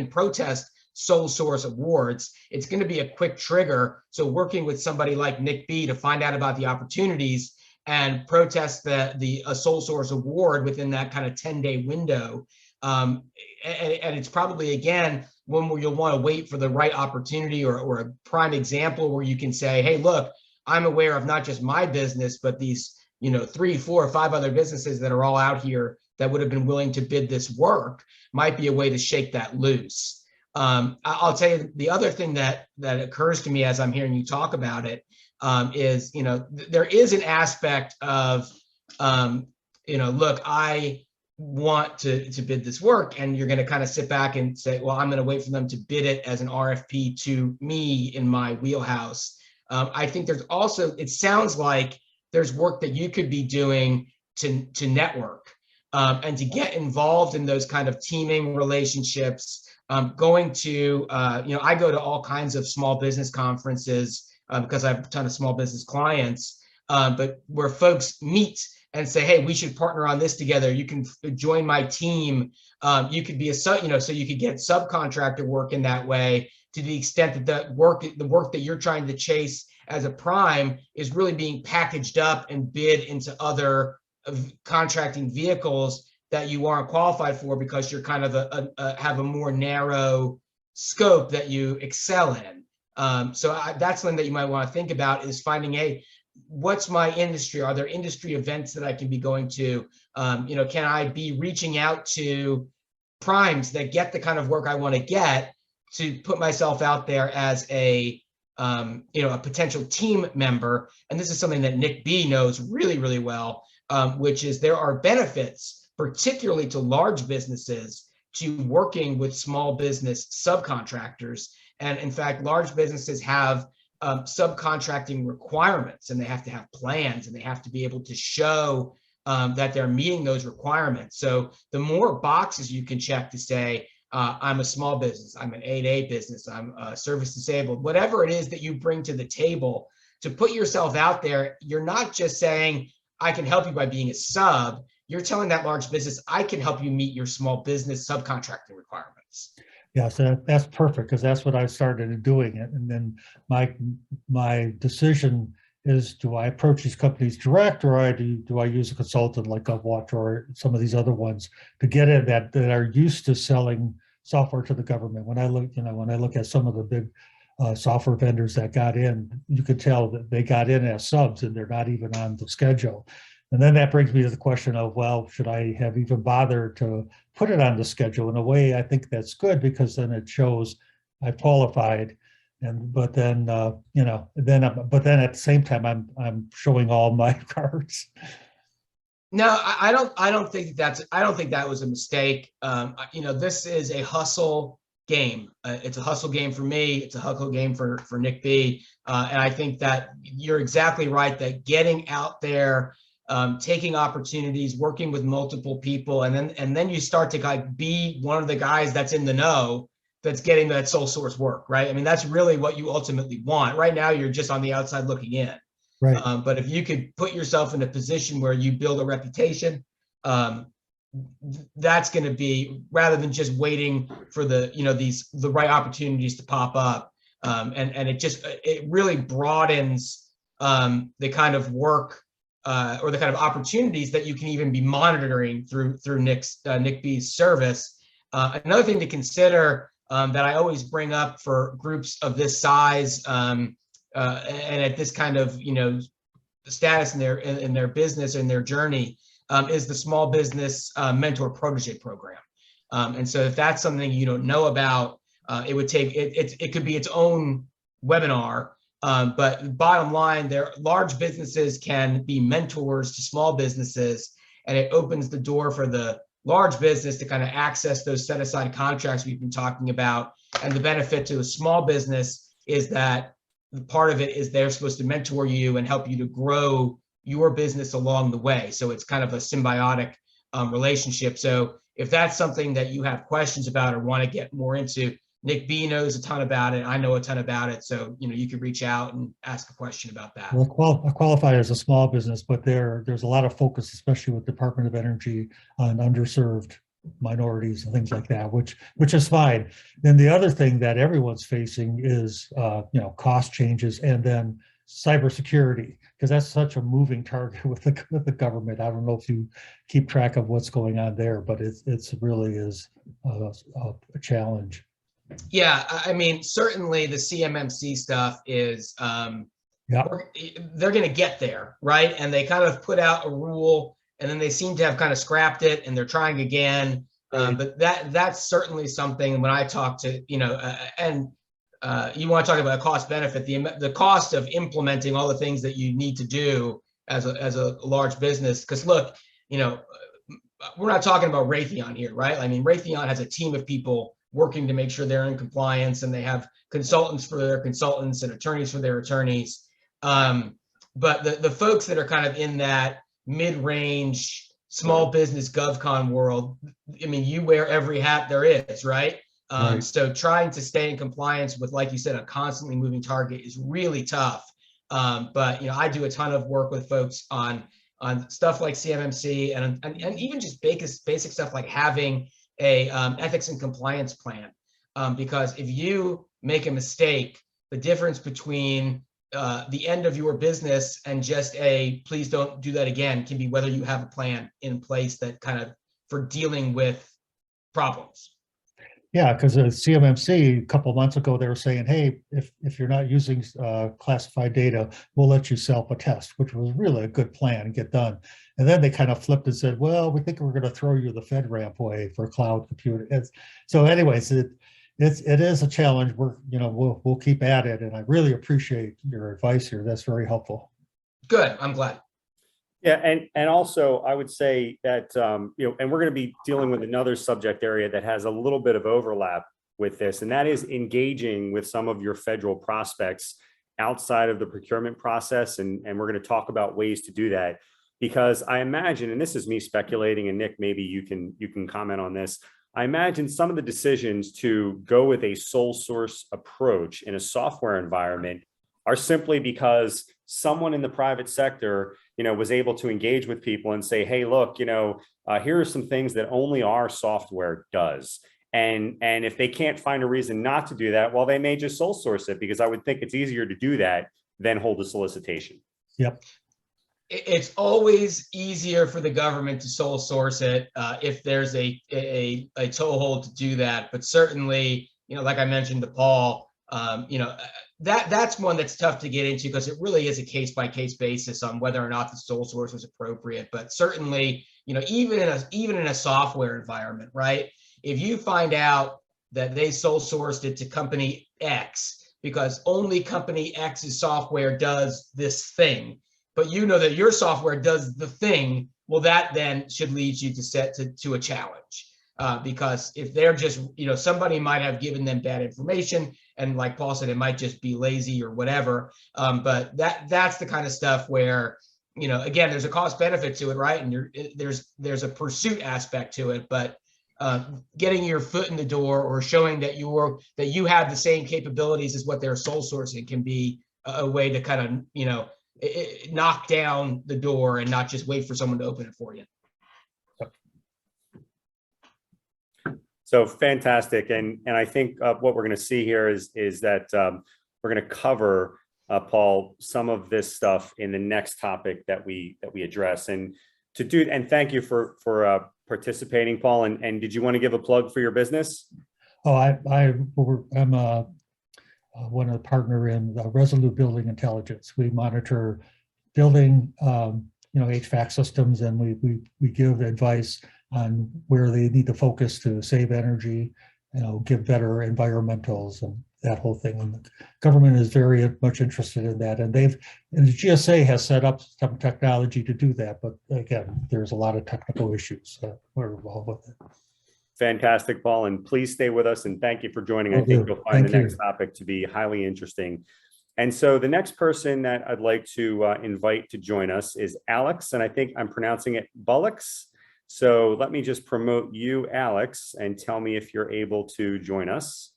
protest sole source awards. It's going to be a quick trigger. So working with somebody like Nick B to find out about the opportunities and protest a sole source award within that kind of 10-day window. And it's probably, again, one where you'll want to wait for the right opportunity or a prime example where you can say, hey, look, I'm aware of not just my business, but these, 3, 4, or 5 other businesses that are all out here that would have been willing to bid this work, might be a way to shake that loose. I'll tell you the other thing that occurs to me as I'm hearing you talk about it is, there is an aspect of, look, I want to bid this work, and you're going to kind of sit back and say, well, I'm going to wait for them to bid it as an RFP to me in my wheelhouse. I think there's also, it sounds like there's work that you could be doing to network and to get involved in those kind of teaming relationships. Going to, I go to all kinds of small business conferences because I have a ton of small business clients, but where folks meet and say, hey, we should partner on this together. You can join my team. You could be so you could get subcontractor work in that way, to the extent that the work that you're trying to chase as a prime is really being packaged up and bid into other contracting vehicles that you aren't qualified for because you're kind of have a more narrow scope that you excel in. So that's something that you might want to think about, is finding, hey, what's my industry? Are there industry events that I can be going to? Can I be reaching out to primes that get the kind of work I want to get, to put myself out there as a potential team member? And this is something that Nick B knows really, really well, which is there are benefits, particularly to large businesses, to working with small business subcontractors. And in fact, large businesses have subcontracting requirements, and they have to have plans, and they have to be able to show that they're meeting those requirements. So the more boxes you can check to say, I'm a small business, I'm an 8A business, I'm service disabled, whatever it is that you bring to the table, to put yourself out there, you're not just saying, I can help you by being a sub. You're telling that large business, I can help you meet your small business subcontracting requirements. Yeah, so that's perfect, because that's what I started doing it. And then my decision is, do I approach these companies direct, or do I use a consultant like GovWatch or some of these other ones to get in that are used to selling software to the government? When I look at some of the big software vendors that got in, you could tell that they got in as subs and they're not even on the schedule. And then that brings me to the question of, well, should I have even bothered to put it on the schedule? In a way, I think that's good, because then it shows I've qualified. But then at the same time, I'm showing all my cards. No, I don't think that was a mistake. This is a hustle game. It's a hustle game for me. It's a hustle game for Nick B. And I think that you're exactly right, that getting out there, taking opportunities, working with multiple people, and then you start to be one of the guys that's in the know, that's getting that sole source work, right? I mean, that's really what you ultimately want. Right now, you're just on the outside looking in. Right. But if you could put yourself in a position where you build a reputation, that's going to be, rather than just waiting for the right opportunities to pop up, and it really broadens the kind of work or the kind of opportunities that you can even be monitoring through Nick B's service. Another thing to consider that I always bring up for groups of this size and at this kind of status in their business and their journey is the small business mentor protege program. And so if that's something you don't know about, it could be its own webinar. But bottom line, large businesses can be mentors to small businesses, and it opens the door for the large business to kind of access those set aside contracts we've been talking about. And the benefit to a small business is that part of it is they're supposed to mentor you and help you to grow your business along the way. So it's kind of a symbiotic relationship. So if that's something that you have questions about or want to get more into, Nick B knows a ton about it. I know a ton about it. So, you could reach out and ask a question about that. Well, I qualify as a small business, but there's a lot of focus, especially with Department of Energy, on underserved minorities and things like that, which is fine. Then the other thing that everyone's facing is, cost changes, and then cybersecurity, because that's such a moving target with the government. I don't know if you keep track of what's going on there, but it's really is a challenge. Yeah, I mean, certainly the CMMC stuff is, Yeah, they're going to get there, right? And they kind of put out a rule, and then they seem to have kind of scrapped it, and they're trying again. Right. But that's certainly something when I talk to, you want to talk about cost benefit, the cost of implementing all the things that you need to do as a large business. Because look, we're not talking about Raytheon here, right? I mean, Raytheon has a team of people working to make sure they're in compliance, and they have consultants for their consultants and attorneys for their attorneys. But the folks that are kind of in that mid-range small business GovCon world, I mean, you wear every hat there is, right? Right. So trying to stay in compliance with, like you said, a constantly moving target is really tough. But I do a ton of work with folks on stuff like CMMC and even just basic stuff like having a ethics and compliance plan. Because if you make a mistake, the difference between the end of your business and just please don't do that again can be whether you have a plan in place that kind of for dealing with problems. Yeah, because CMMC a couple of months ago, they were saying, hey, if you're not using classified data, we'll let you self-attest, which was really a good plan and get done. And then they kind of flipped and said, well, we think we're going to throw you the FedRAMP way for cloud computing. So anyways, it is a challenge. We'll keep at it. And I really appreciate your advice here. That's very helpful. Good, I'm glad. Yeah, and also I would say that and we're going to be dealing with another subject area that has a little bit of overlap with this, and that is engaging with some of your federal prospects outside of the procurement process, and we're going to talk about ways to do that, because I imagine, and this is me speculating, and Nick, maybe you can comment on this. I imagine some of the decisions to go with a sole source approach in a software environment are simply because someone in the private sector was able to engage with people and say, hey, look, here are some things that only our software does. And if they can't find a reason not to do that, well, they may just sole source it, because I would think it's easier to do that than hold a solicitation. Yep. It's always easier for the government to sole source it if there's a toehold to do that. But certainly, like I mentioned to Paul, that's one that's tough to get into, because it really is a case-by-case basis on whether or not the sole source was appropriate. But certainly, even in a software environment, right? If you find out that they sole sourced it to company X because only company X's software does this thing, but that your software does the thing, well, that then should lead you to a challenge. Because if they're just, somebody might have given them bad information, and like Paul said, it might just be lazy or whatever. But that's the kind of stuff where, again, there's a cost benefit to it, right? And there's a pursuit aspect to it, but getting your foot in the door or showing that you have the same capabilities as what they're sole sourcing can be a way to kind of, knock down the door and not just wait for someone to open it for you. So fantastic, and I think what we're going to see here is that we're going to cover, Paul, some of this stuff in the next topic that we address. And thank you for participating, Paul. And did you want to give a plug for your business? Oh, I'm one of the partner in Resolute Building Intelligence. We monitor building, HVAC systems, and we give advice on where they need to focus to save energy, give better environmentals and that whole thing. And the government is very much interested in that. And the GSA has set up some technology to do that. But again, there's a lot of technical issues that we're involved with it. Fantastic, Paul, and please stay with us, and thank you for joining. I think you'll find the next topic to be highly interesting. And so the next person that I'd like to invite to join us is Alex, and I think I'm pronouncing it Bollocks. So let me just promote you, Alex, and tell me if you're able to join us.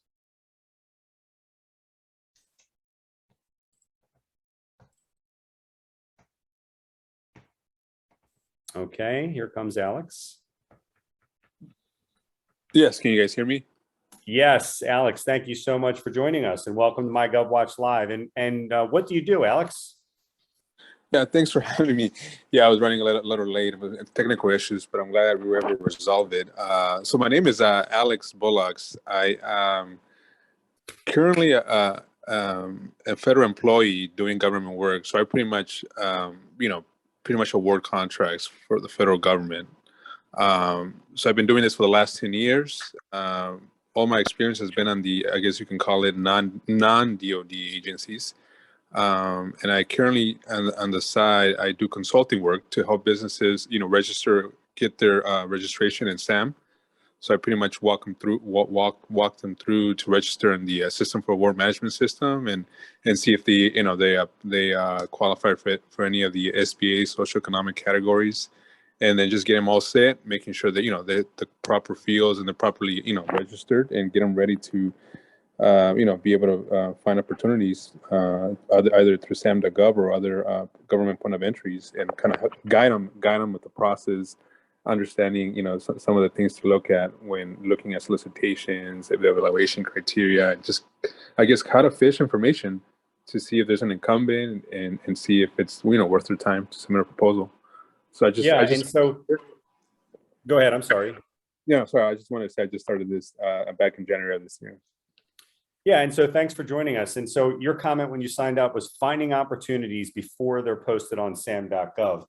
Okay, here comes Alex. Yes, can you guys hear me? Yes, Alex, thank you so much for joining us, and welcome to MyGovWatch Live. And what do you do, Alex? Yeah, thanks for having me. Yeah, I was running a little late with technical issues, but I'm glad we were able to resolve it. So my name is Alex Bollocks. I currently a federal employee doing government work, so I pretty much, pretty much award contracts for the federal government. So I've been doing this for the last 10 years. All my experience has been on the, I guess you can call it non-DOD agencies. And I currently, on the side, I do consulting work to help businesses, get their registration in SAM. So I pretty much walk them through to register in the System for Award Management System, and see if they qualify for any of the SBA socioeconomic categories, and then just get them all set, making sure that the proper fields and they're properly registered, and get them ready to be able to find opportunities either through SAM.gov or other government point of entries, and kind of guide them with the process, understanding some of the things to look at when looking at solicitations, the evaluation criteria, just I guess how to fish information to see if there's an incumbent, and see if it's worth their time to submit a proposal. So and so go ahead. I'm sorry. Yeah, sorry. I just wanted to say I just started this back in January of this year. Yeah, and so thanks for joining us. And so your comment when you signed up was finding opportunities before they're posted on sam.gov.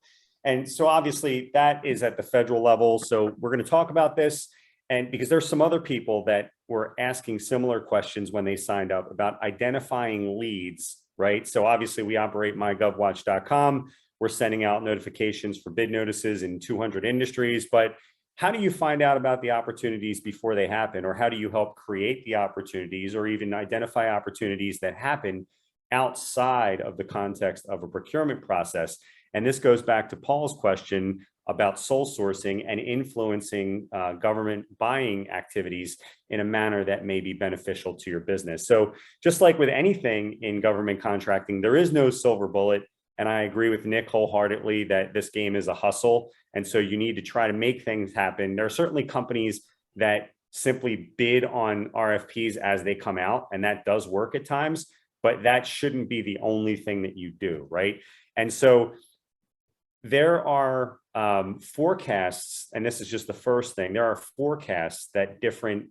And so obviously that is at the federal level. So we're going to talk about this, and because there's some other people that were asking similar questions when they signed up about identifying leads, right? So obviously we operate MyGovWatch.com. We're sending out notifications for bid notices in 200 industries, but how do you find out about the opportunities before they happen? Or how do you help create the opportunities, or even identify opportunities that happen outside of the context of a procurement process? And this goes back to Paul's question about sole sourcing and influencing government buying activities in a manner that may be beneficial to your business. So just like with anything in government contracting, there is no silver bullet. And I agree with Nick wholeheartedly that this game is a hustle. And so you need to try to make things happen. There are certainly companies that simply bid on RFPs as they come out, and that does work at times, but that shouldn't be the only thing that you do, right? And so there are forecasts, and this is just the first thing, there are forecasts that different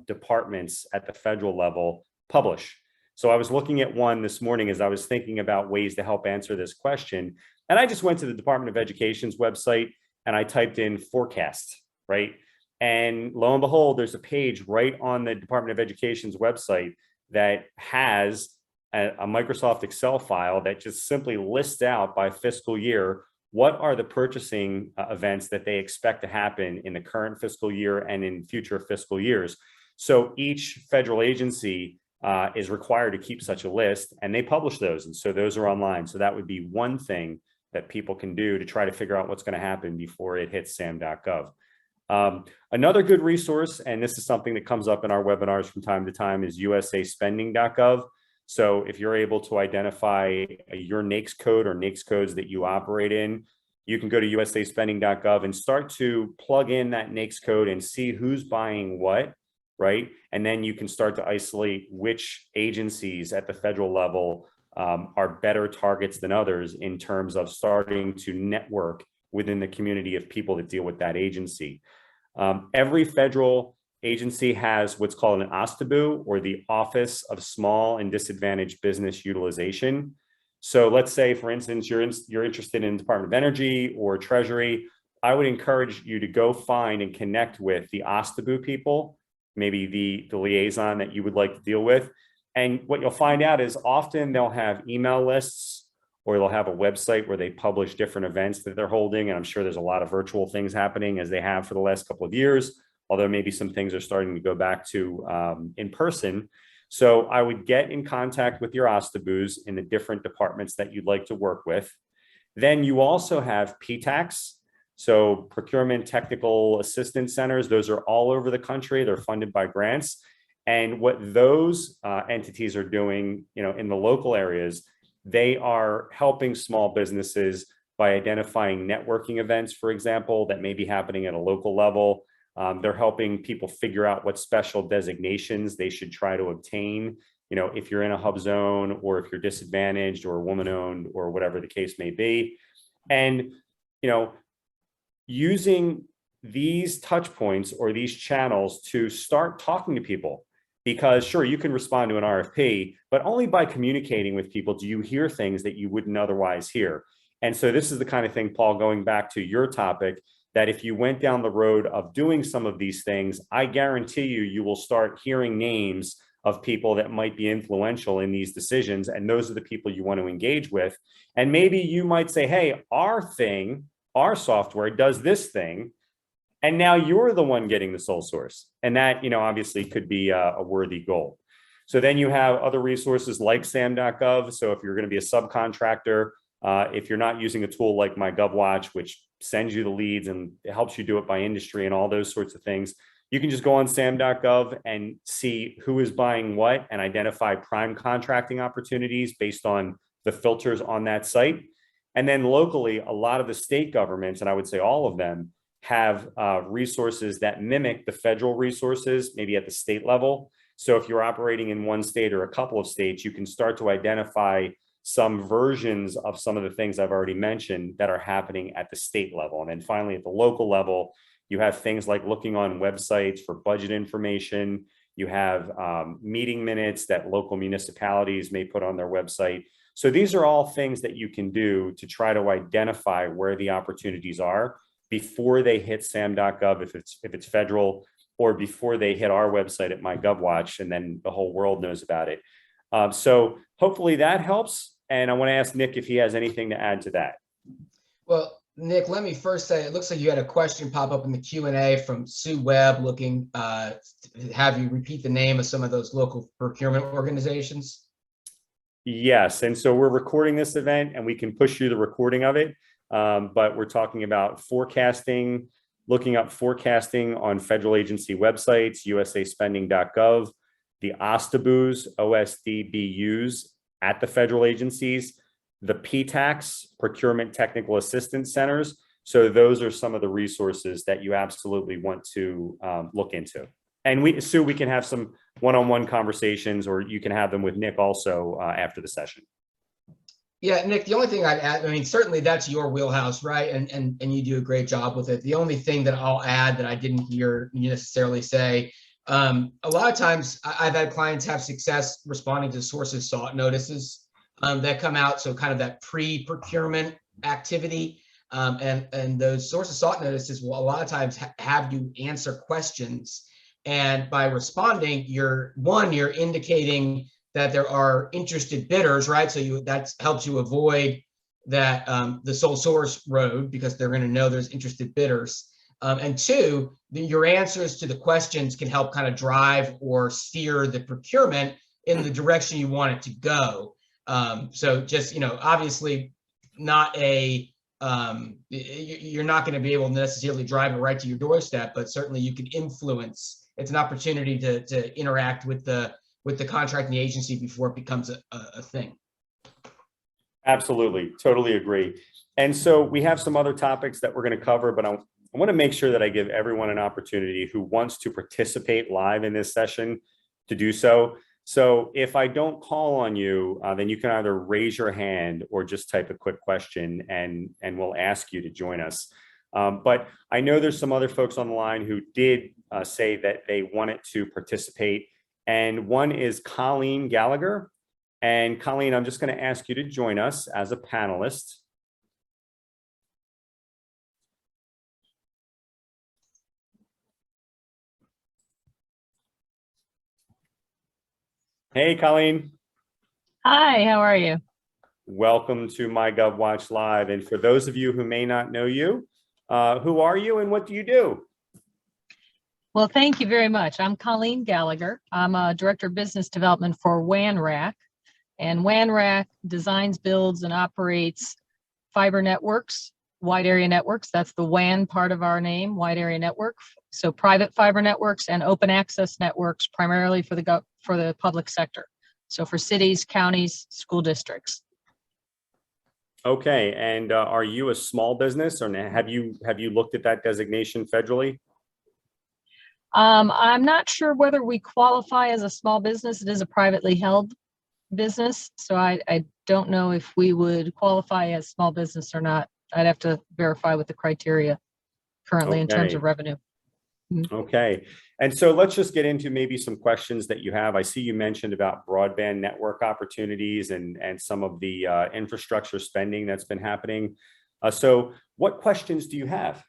departments at the federal level publish. So I was looking at one this morning as I was thinking about ways to help answer this question. And I just went to the Department of Education's website and I typed in forecast, right? And lo and behold, there's a page right on the Department of Education's website that has a Microsoft Excel file that just simply lists out by fiscal year what are the purchasing events that they expect to happen in the current fiscal year and in future fiscal years. So each federal agency is required to keep such a list, and they publish those. And so those are online. So that would be one thing that people can do to try to figure out what's going to happen before it hits sam.gov. Another good resource, and this is something that comes up in our webinars from time to time, is usaspending.gov. So if you're able to identify your NAICS code or NAICS codes that you operate in, you can go to usaspending.gov and start to plug in that NAICS code and see who's buying what, right? And then you can start to isolate which agencies at the federal level are better targets than others in terms of starting to network within the community of people that deal with that agency. Every federal agency has what's called an OSTBU, or the Office of Small and Disadvantaged Business Utilization. So let's say, for instance, you're interested in Department of Energy or Treasury. I would encourage you to go find and connect with the OSTBU people, maybe the liaison that you would like to deal with. And what you'll find out is often they'll have email lists, or they'll have a website where they publish different events that they're holding. And I'm sure there's a lot of virtual things happening, as they have for the last couple of years, although maybe some things are starting to go back to in person. So I would get in contact with your OSTBUs in the different departments that you'd like to work with. Then you also have PTACs, so Procurement Technical Assistance Centers. Those are all over the country. They're funded by grants. And what those entities are doing, in the local areas, they are helping small businesses by identifying networking events, for example, that may be happening at a local level. They're helping people figure out what special designations they should try to obtain, if you're in a hub zone, or if you're disadvantaged or woman-owned, or whatever the case may be. And, using these touch points or these channels to start talking to people, Because sure, you can respond to an RFP, but only by communicating with people do you hear things that you wouldn't otherwise hear. And so this is the kind of thing, Paul, going back to your topic, that if you went down the road of doing some of these things, I guarantee you will start hearing names of people that might be influential in these decisions. And those are the people you want to engage with. And maybe you might say, hey, our software does this thing. And now you're the one getting the sole source. And that, obviously could be a worthy goal. So then you have other resources like sam.gov. So if you're going to be a subcontractor, if you're not using a tool like MyGovWatch, which sends you the leads and it helps you do it by industry and all those sorts of things, you can just go on sam.gov and see who is buying what and identify prime contracting opportunities based on the filters on that site. And then locally, a lot of the state governments, and I would say all of them, have resources that mimic the federal resources, maybe at the state level. So if you're operating in one state or a couple of states, you can start to identify some versions of some of the things I've already mentioned that are happening at the state level. And then finally, at the local level, you have things like looking on websites for budget information. You have meeting minutes that local municipalities may put on their website. So these are all things that you can do to try to identify where the opportunities are before they hit sam.gov if it's federal, or before they hit our website at MyGovWatch, and then the whole world knows about it. So hopefully that helps. And I want to ask Nick if he has anything to add to that. Well, Nick, let me first say, it looks like you had a question pop up in the Q&A from Sue Webb looking to have you repeat the name of some of those local procurement organizations. Yes, and so we're recording this event and we can push you the recording of it. But we're talking about forecasting, looking up forecasting on federal agency websites, usaspending.gov, the OSDBUs, OSDBUs at the federal agencies, the PTACs, Procurement Technical Assistance Centers. So those are some of the resources that you absolutely want to look into. And Sue, we can have some one-on-one conversations, or you can have them with Nick also after the session. Yeah, Nick, the only thing I'd add, I mean, certainly that's your wheelhouse, right? And you do a great job with it. The only thing that I'll add that I didn't hear you necessarily say, a lot of times I've had clients have success responding to sources sought notices that come out. So kind of that pre-procurement activity. And those sources sought notices will a lot of times have you answer questions. And by responding, you're indicating that there are interested bidders, right? So that helps you avoid that the sole source road, because they're going to know there's interested bidders. And two, your answers to the questions can help kind of drive or steer the procurement in the direction you want it to go. So just, obviously not you're not going to be able to necessarily drive it right to your doorstep, but certainly you can influence. It's an opportunity to interact with the contracting agency before it becomes a thing. Absolutely, totally agree. And so we have some other topics that we're going to cover, but I want to make sure that I give everyone an opportunity who wants to participate live in this session to do so. So if I don't call on you, then you can either raise your hand or just type a quick question and we'll ask you to join us. But I know there's some other folks on the line who did say that they wanted to participate. And one is Colleen Gallagher. And Colleen, I'm just going to ask you to join us as a panelist. Hey, Colleen. Hi, how are you? Welcome to MyGovWatch Live. And for those of you who may not know you, who are you and what do you do? Well, thank you very much. I'm Colleen Gallagher. I'm a Director of Business Development for WANRAC. And WANRAC designs, builds, and operates fiber networks, wide area networks. That's the WAN part of our name, wide area network. So private fiber networks and open access networks, primarily for the public sector. So for cities, counties, school districts. Okay, and are you a small business, or have you looked at that designation federally? I'm not sure whether we qualify as a small business. It is a privately held business, so I don't know if we would qualify as small business or not. I'd have to verify with the criteria currently in terms of revenue. Okay. And so let's just get into maybe some questions that you have. I see you mentioned about broadband network opportunities and some of the infrastructure spending that's been happening. So what questions do you have?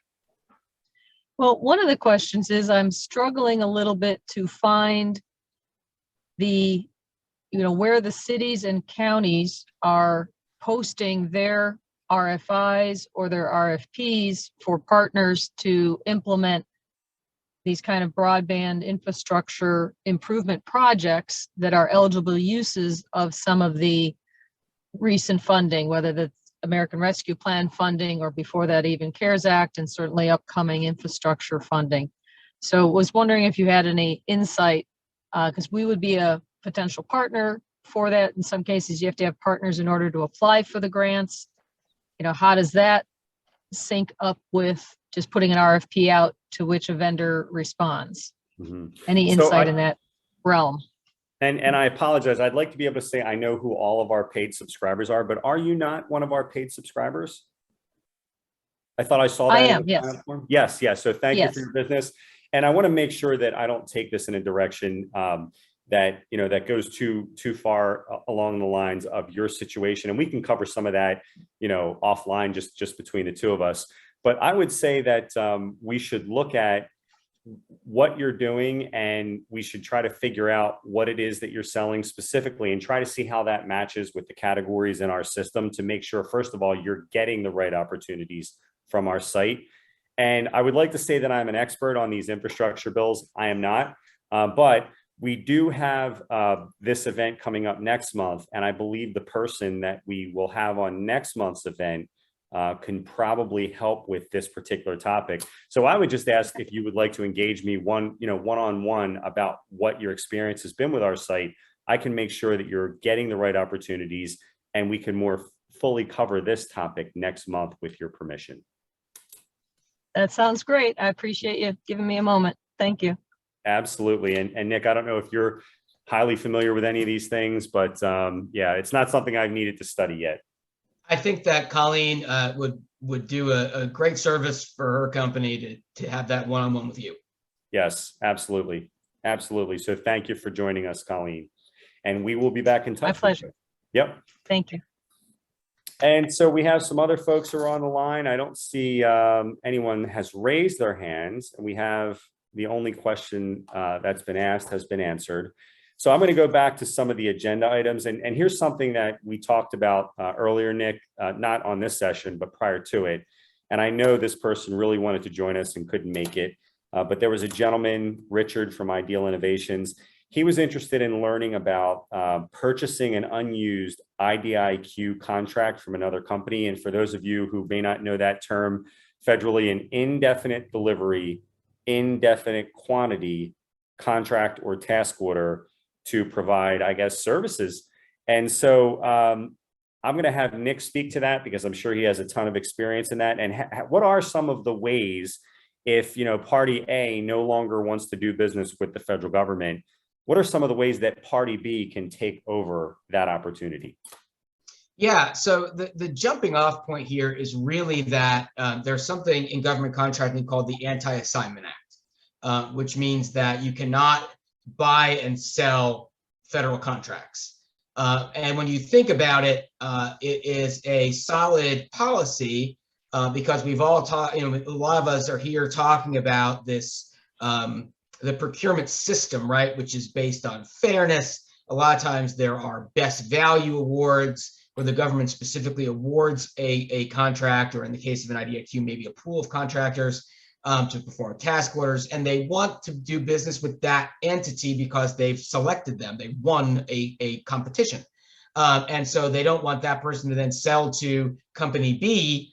Well, one of the questions is I'm struggling a little bit to find the, where the cities and counties are posting their RFIs or their RFPs for partners to implement these kind of broadband infrastructure improvement projects that are eligible uses of some of the recent funding, whether that's American Rescue Plan funding or before that even CARES Act, and certainly upcoming infrastructure funding. So was wondering if you had any insight, because we would be a potential partner for that. In some cases, you have to have partners in order to apply for the grants. How does that sync up with just putting an RFP out to which a vendor responds? Any insight in that realm? And I apologize. I'd like to be able to say I know who all of our paid subscribers are, but are you not one of our paid subscribers? I thought I saw that. I am, yes. Yes. So thank you for your business. And I want to make sure that I don't take this in a direction that that goes too far along the lines of your situation. And we can cover some of that, offline, just between the two of us. But I would say that we should look at what you're doing, and we should try to figure out what it is that you're selling specifically and try to see how that matches with the categories in our system to make sure, first of all, you're getting the right opportunities from our site. And I would like to say that I'm an expert on these infrastructure bills. I am not, but we do have this event coming up next month. And I believe the person that we will have on next month's event can probably help with this particular topic. So I would just ask if you would like to engage me one-on-one about what your experience has been with our site. I can make sure that you're getting the right opportunities, and we can more fully cover this topic next month with your permission. That sounds great. I appreciate you giving me a moment. Thank you. Absolutely. And Nick, I don't know if you're highly familiar with any of these things, but yeah, it's not something I've needed to study yet. I think that Colleen would do a great service for her company to have that one-on-one with you. Yes, absolutely. Absolutely. So thank you for joining us, Colleen. And we will be back in touch. My pleasure. Yep. Thank you. And so we have some other folks who are on the line. I don't see anyone has raised their hands. And we have the only question that's been asked has been answered. So I'm going to go back to some of the agenda items. And here's something that we talked about earlier, Nick, not on this session, but prior to it. And I know this person really wanted to join us and couldn't make it. But there was a gentleman, Richard from Ideal Innovations. He was interested in learning about purchasing an unused IDIQ contract from another company. And for those of you who may not know that term, federally, an indefinite delivery, indefinite quantity contract or task order to provide, I guess, services. And so I'm going to have Nick speak to that because I'm sure he has a ton of experience in that. And what are some of the ways if, party A no longer wants to do business with the federal government, what are some of the ways that party B can take over that opportunity? Yeah, so the jumping off point here is really that there's something in government contracting called the Anti-Assignment Act, which means that you cannot buy and sell federal contracts. And when you think about it, it is a solid policy because we've all talked, a lot of us are here talking about this, the procurement system, right, which is based on fairness. A lot of times there are best value awards where the government specifically awards a contract, or in the case of an IDIQ, maybe a pool of contractors to perform task orders, and they want to do business with that entity because they've selected them. They won a competition. And so they don't want that person to then sell to company B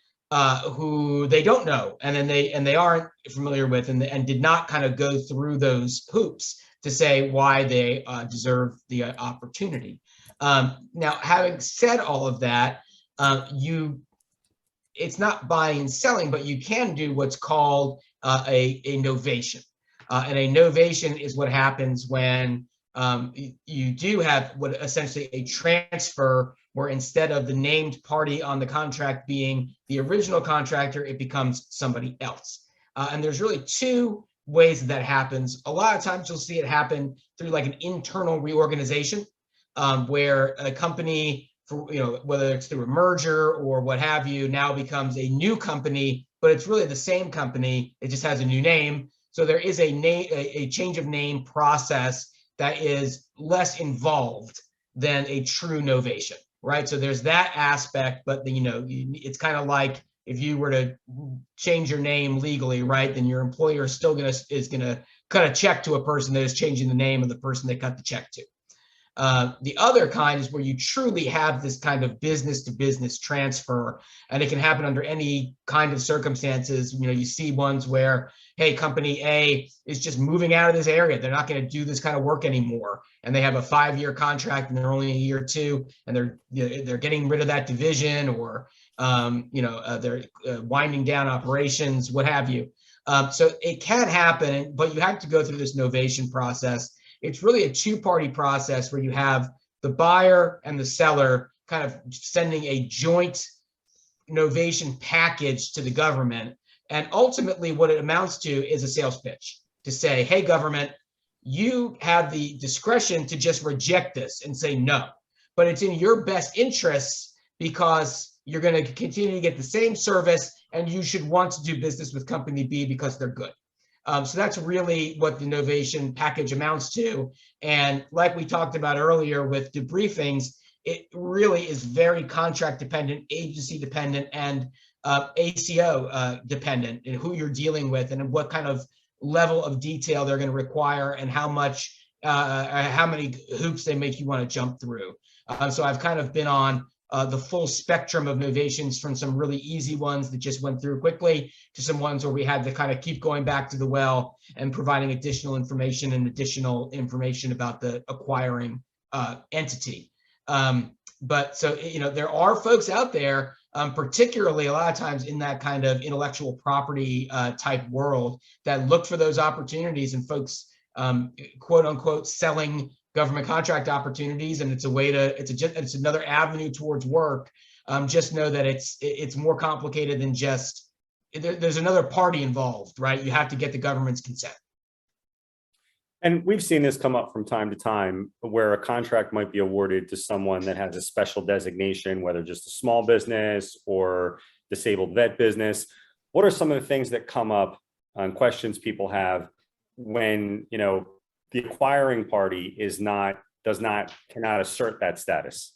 who they don't know, and then they aren't familiar with, and did not kind of go through those hoops to say why they deserve the opportunity. Now, having said all of that, it's not buying and selling, but you can do what's called a novation. And a novation is what happens when you do have what essentially a transfer, where instead of the named party on the contract being the original contractor, it becomes somebody else. And there's really two ways that happens. A lot of times you'll see it happen through like an internal reorganization, where a company, whether it's through a merger or what have you, now becomes a new company, but it's really the same company. It just has a new name. So there is a change of name process that is less involved than a true novation, right? So there's that aspect, but it's kind of like if you were to change your name legally, right, then your employer is still is gonna cut a check to a person that is changing the name of the person they cut the check to. The other kind is where you truly have this kind of business to business transfer, and it can happen under any kind of circumstances. You see ones where, hey, company A is just moving out of this area. They're not going to do this kind of work anymore. And they have a 5-year contract and they're only in year 2, and they're getting rid of that division, or they're winding down operations, what have you. So it can happen, but you have to go through this novation process. It's really a 2-party process where you have the buyer and the seller kind of sending a joint novation package to the government. And ultimately what it amounts to is a sales pitch to say, hey, government, you have the discretion to just reject this and say no, but it's in your best interests because you're going to continue to get the same service and you should want to do business with company B because they're good. So that's really what the novation package amounts to. And like we talked about earlier with debriefings, it really is very contract dependent, agency dependent, and ACO dependent, and who you're dealing with and what kind of level of detail they're going to require and how many hoops they make you want to jump through. So I've kind of been on the full spectrum of novations, from some really easy ones that just went through quickly to some ones where we had to kind of keep going back to the well and providing additional information about the acquiring entity. But so, there are folks out there, particularly a lot of times in that kind of intellectual property type world, that look for those opportunities, and folks, quote unquote, selling government contract opportunities, and it's another avenue towards work. Just know that it's more complicated than just, there's another party involved, right? You have to get the government's consent. And we've seen this come up from time to time, where a contract might be awarded to someone that has a special designation, whether just a small business or disabled vet business. What are some of the things that come up on questions people have when, the acquiring party cannot assert that status?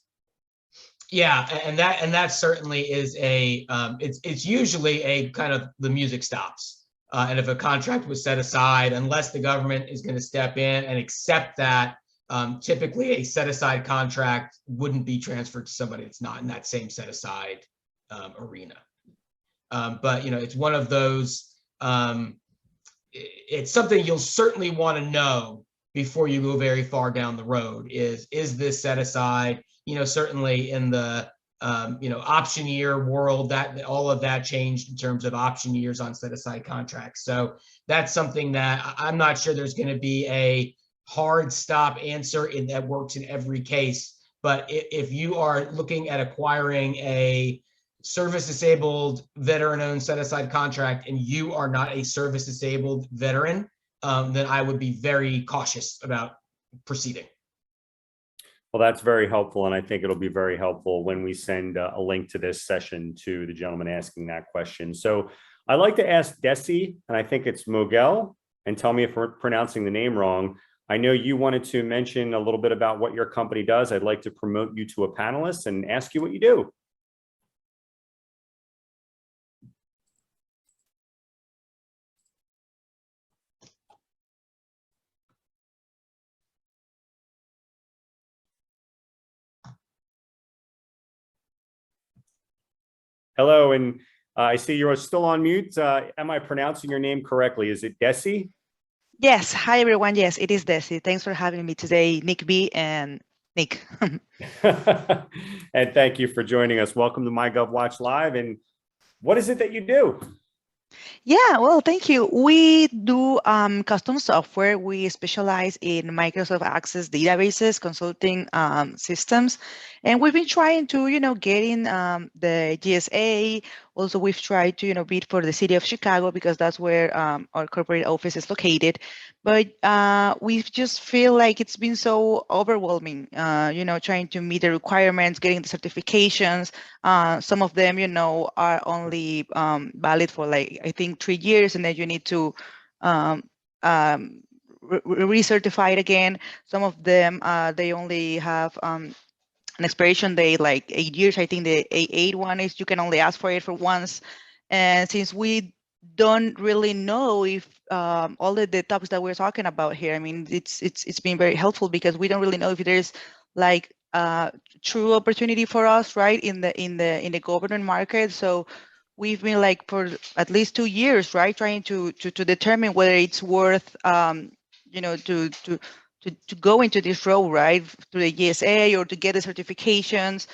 Yeah, and that certainly is it's usually a kind of, the music stops. And if a contract was set aside, unless the government is going to step in and accept that, typically a set aside contract wouldn't be transferred to somebody that's not in that same set aside arena. But it's one of those. It's something you'll certainly want to know before you go very far down the road. Is this set aside? Certainly in the option year world, that all of that changed in terms of option years on set aside contracts. So that's something that I'm not sure there's going to be a hard stop answer that works in every case. But if you are looking at acquiring a service disabled veteran owned set aside contract and you are not a service disabled veteran, then I would be very cautious about proceeding. Well, that's very helpful. And I think it'll be very helpful when we send a link to this session to the gentleman asking that question. So I'd like to ask Desi, and I think it's Mogel, and tell me if we're pronouncing the name wrong. I know you wanted to mention a little bit about what your company does. I'd like to promote you to a panelist and ask you what you do. Hello, and I see you're still on mute. Am I pronouncing your name correctly? Is it Desi? Yes. Hi, everyone. Yes, it is Desi. Thanks for having me today, Nick B and Nick. And thank you for joining us. Welcome to MyGovWatch Live. And what is it that you do? Yeah, well, thank you. We do custom software. We specialize in Microsoft Access databases, consulting systems, and we've been trying to, get in the GSA Also, we've tried to, bid for the city of Chicago because that's where our corporate office is located. But we just feel like it's been so overwhelming, trying to meet the requirements, getting the certifications. Some of them, are only valid for like, I think 3 years, and then you need to recertify it again. Some of them, they only have an expiration date like 8 years. I think the A8 one is you can only ask for it for once. And since we don't really know if all of the topics that we're talking about here, I mean, it's been very helpful because we don't really know if there's like true opportunity for us, right, in the government market. So we've been like for at least 2 years, right, trying to determine whether it's worth to go into this role, right, through the GSA or to get the certifications,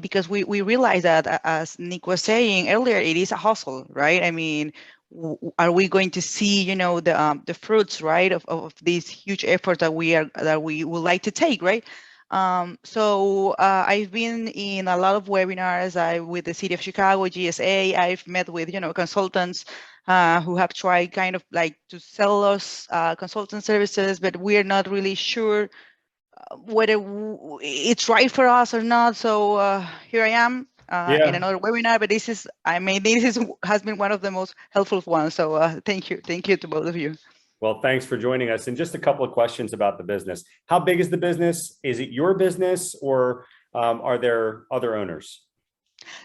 because we realize that, as Nick was saying earlier, it is a hustle, right? I mean, are we going to see, the fruits, right, of these huge efforts that we would like to take, right? So I've been in a lot of webinars with the City of Chicago, GSA. I've met with, consultants who have tried kind of like to sell us consultant services, but we're not really sure whether it's right for us or not. So here I am in another webinar, but this has been one of the most helpful ones. So thank you to both of you. Well, thanks for joining us. And just a couple of questions about the business. How big is the business? Is it your business, or are there other owners?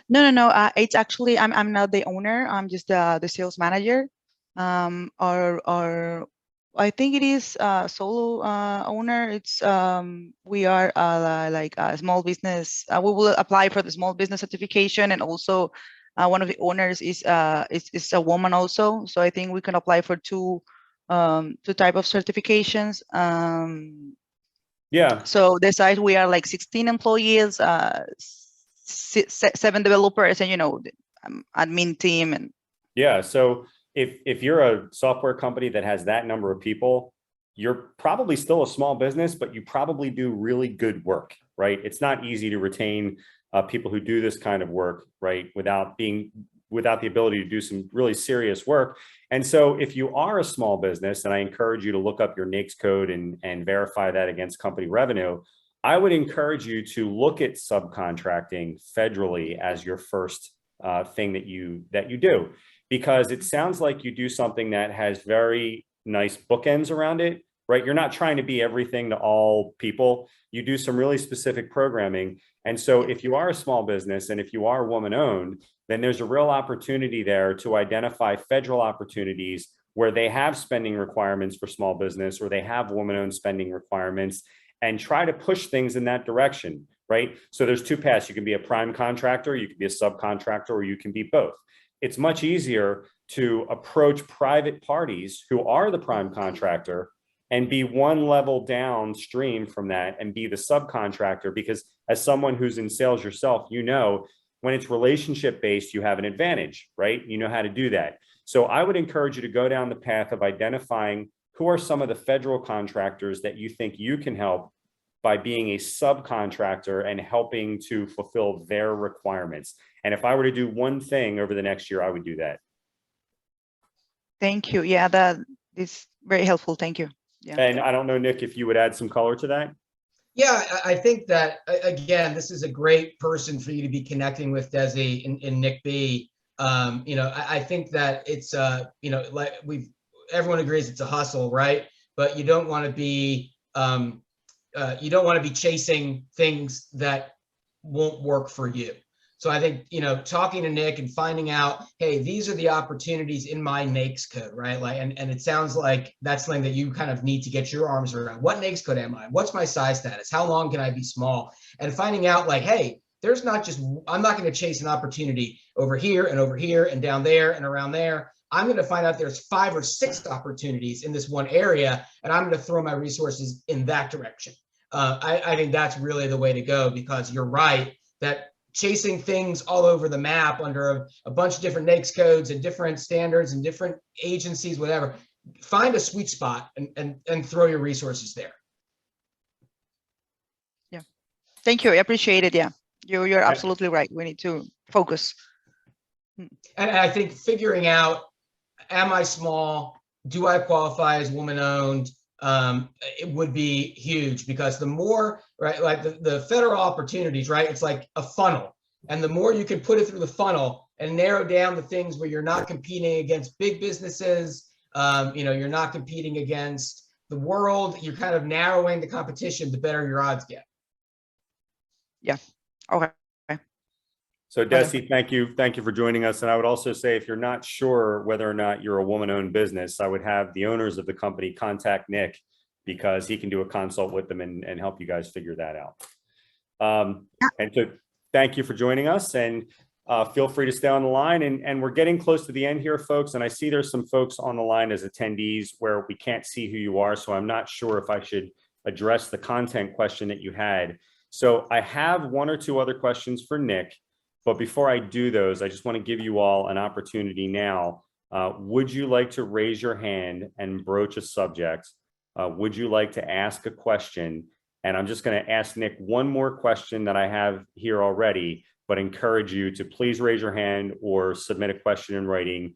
No. It's actually, I'm not the owner. I'm just the sales manager. Or I think it is solo owner. It's we are like a small business. We will apply for the small business certification, and also one of the owners is a woman also. So I think we can apply for two type of certifications. Yeah. So the size, we are like 16 employees, 7 developers, and admin team. And yeah, so if you're a software company that has that number of people, you're probably still a small business, but you probably do really good work, right? It's not easy to retain people who do this kind of work, right, without the ability to do some really serious work. And so if you are a small business, and I encourage you to look up your NAICS code and verify that against company revenue, I would encourage you to look at subcontracting federally as your first thing that you do, because it sounds like you do something that has very nice bookends around it, right? You're not trying to be everything to all people. You do some really specific programming. And so if you are a small business and if you are woman-owned, then there's a real opportunity there to identify federal opportunities where they have spending requirements for small business, or they have woman-owned spending requirements, and try to push things in that direction, right? So there's two paths. You can be a prime contractor, you can be a subcontractor, or you can be both. It's much easier to approach private parties who are the prime contractor and be one level downstream from that and be the subcontractor, because as someone who's in sales yourself, when it's relationship based, you have an advantage, right? You know how to do that. So I would encourage you to go down the path of identifying who are some of the federal contractors that you think you can help by being a subcontractor and helping to fulfill their requirements. And if I were to do one thing over the next year, I would do that. Thank you. Yeah, that is very helpful. Thank you. Yeah. And I don't know, Nick, if you would add some color to that. Yeah, I think that, again, this is a great person for you to be connecting with, Desi and Nick B. I think that it's, like everyone agrees it's a hustle, right? But you don't want to be, chasing things that won't work for you. So I think, talking to Nick and finding out, hey, these are the opportunities in my NAICS code, right? Like, and it sounds like that's something that you kind of need to get your arms around. What NAICS code am I? What's my size status? How long can I be small? And finding out like, hey, there's not just, I'm not going to chase an opportunity over here and down there and around there. I'm going to find out there's 5 or 6 opportunities in this one area, and I'm going to throw my resources in that direction. I think that's really the way to go, because you're right that chasing things all over the map under a bunch of different NAICS codes and different standards and different agencies, whatever, find a sweet spot and throw your resources there. Yeah. Thank you. I appreciate it. Yeah. You're absolutely right. We need to focus. And I think figuring out, am I small? Do I qualify as woman-owned? It would be huge, because the more, right, like the federal opportunities, right, it's like a funnel. And the more you can put it through the funnel and narrow down the things where you're not competing against big businesses, you're not competing against the world, you're kind of narrowing the competition, the better your odds get. Yeah. Okay. So Desi, thank you for joining us. And I would also say, if you're not sure whether or not you're a woman-owned business, I would have the owners of the company contact Nick, because he can do a consult with them and help you guys figure that out. And so thank you for joining us, and feel free to stay on the line. And we're getting close to the end here, folks. And I see there's some folks on the line as attendees where we can't see who you are. So I'm not sure if I should address the content question that you had. So I have one or two other questions for Nick. But before I do those, I just want to give you all an opportunity now. Would you like to raise your hand and broach a subject? Would you like to ask a question? And I'm just going to ask Nick one more question that I have here already, but encourage you to please raise your hand or submit a question in writing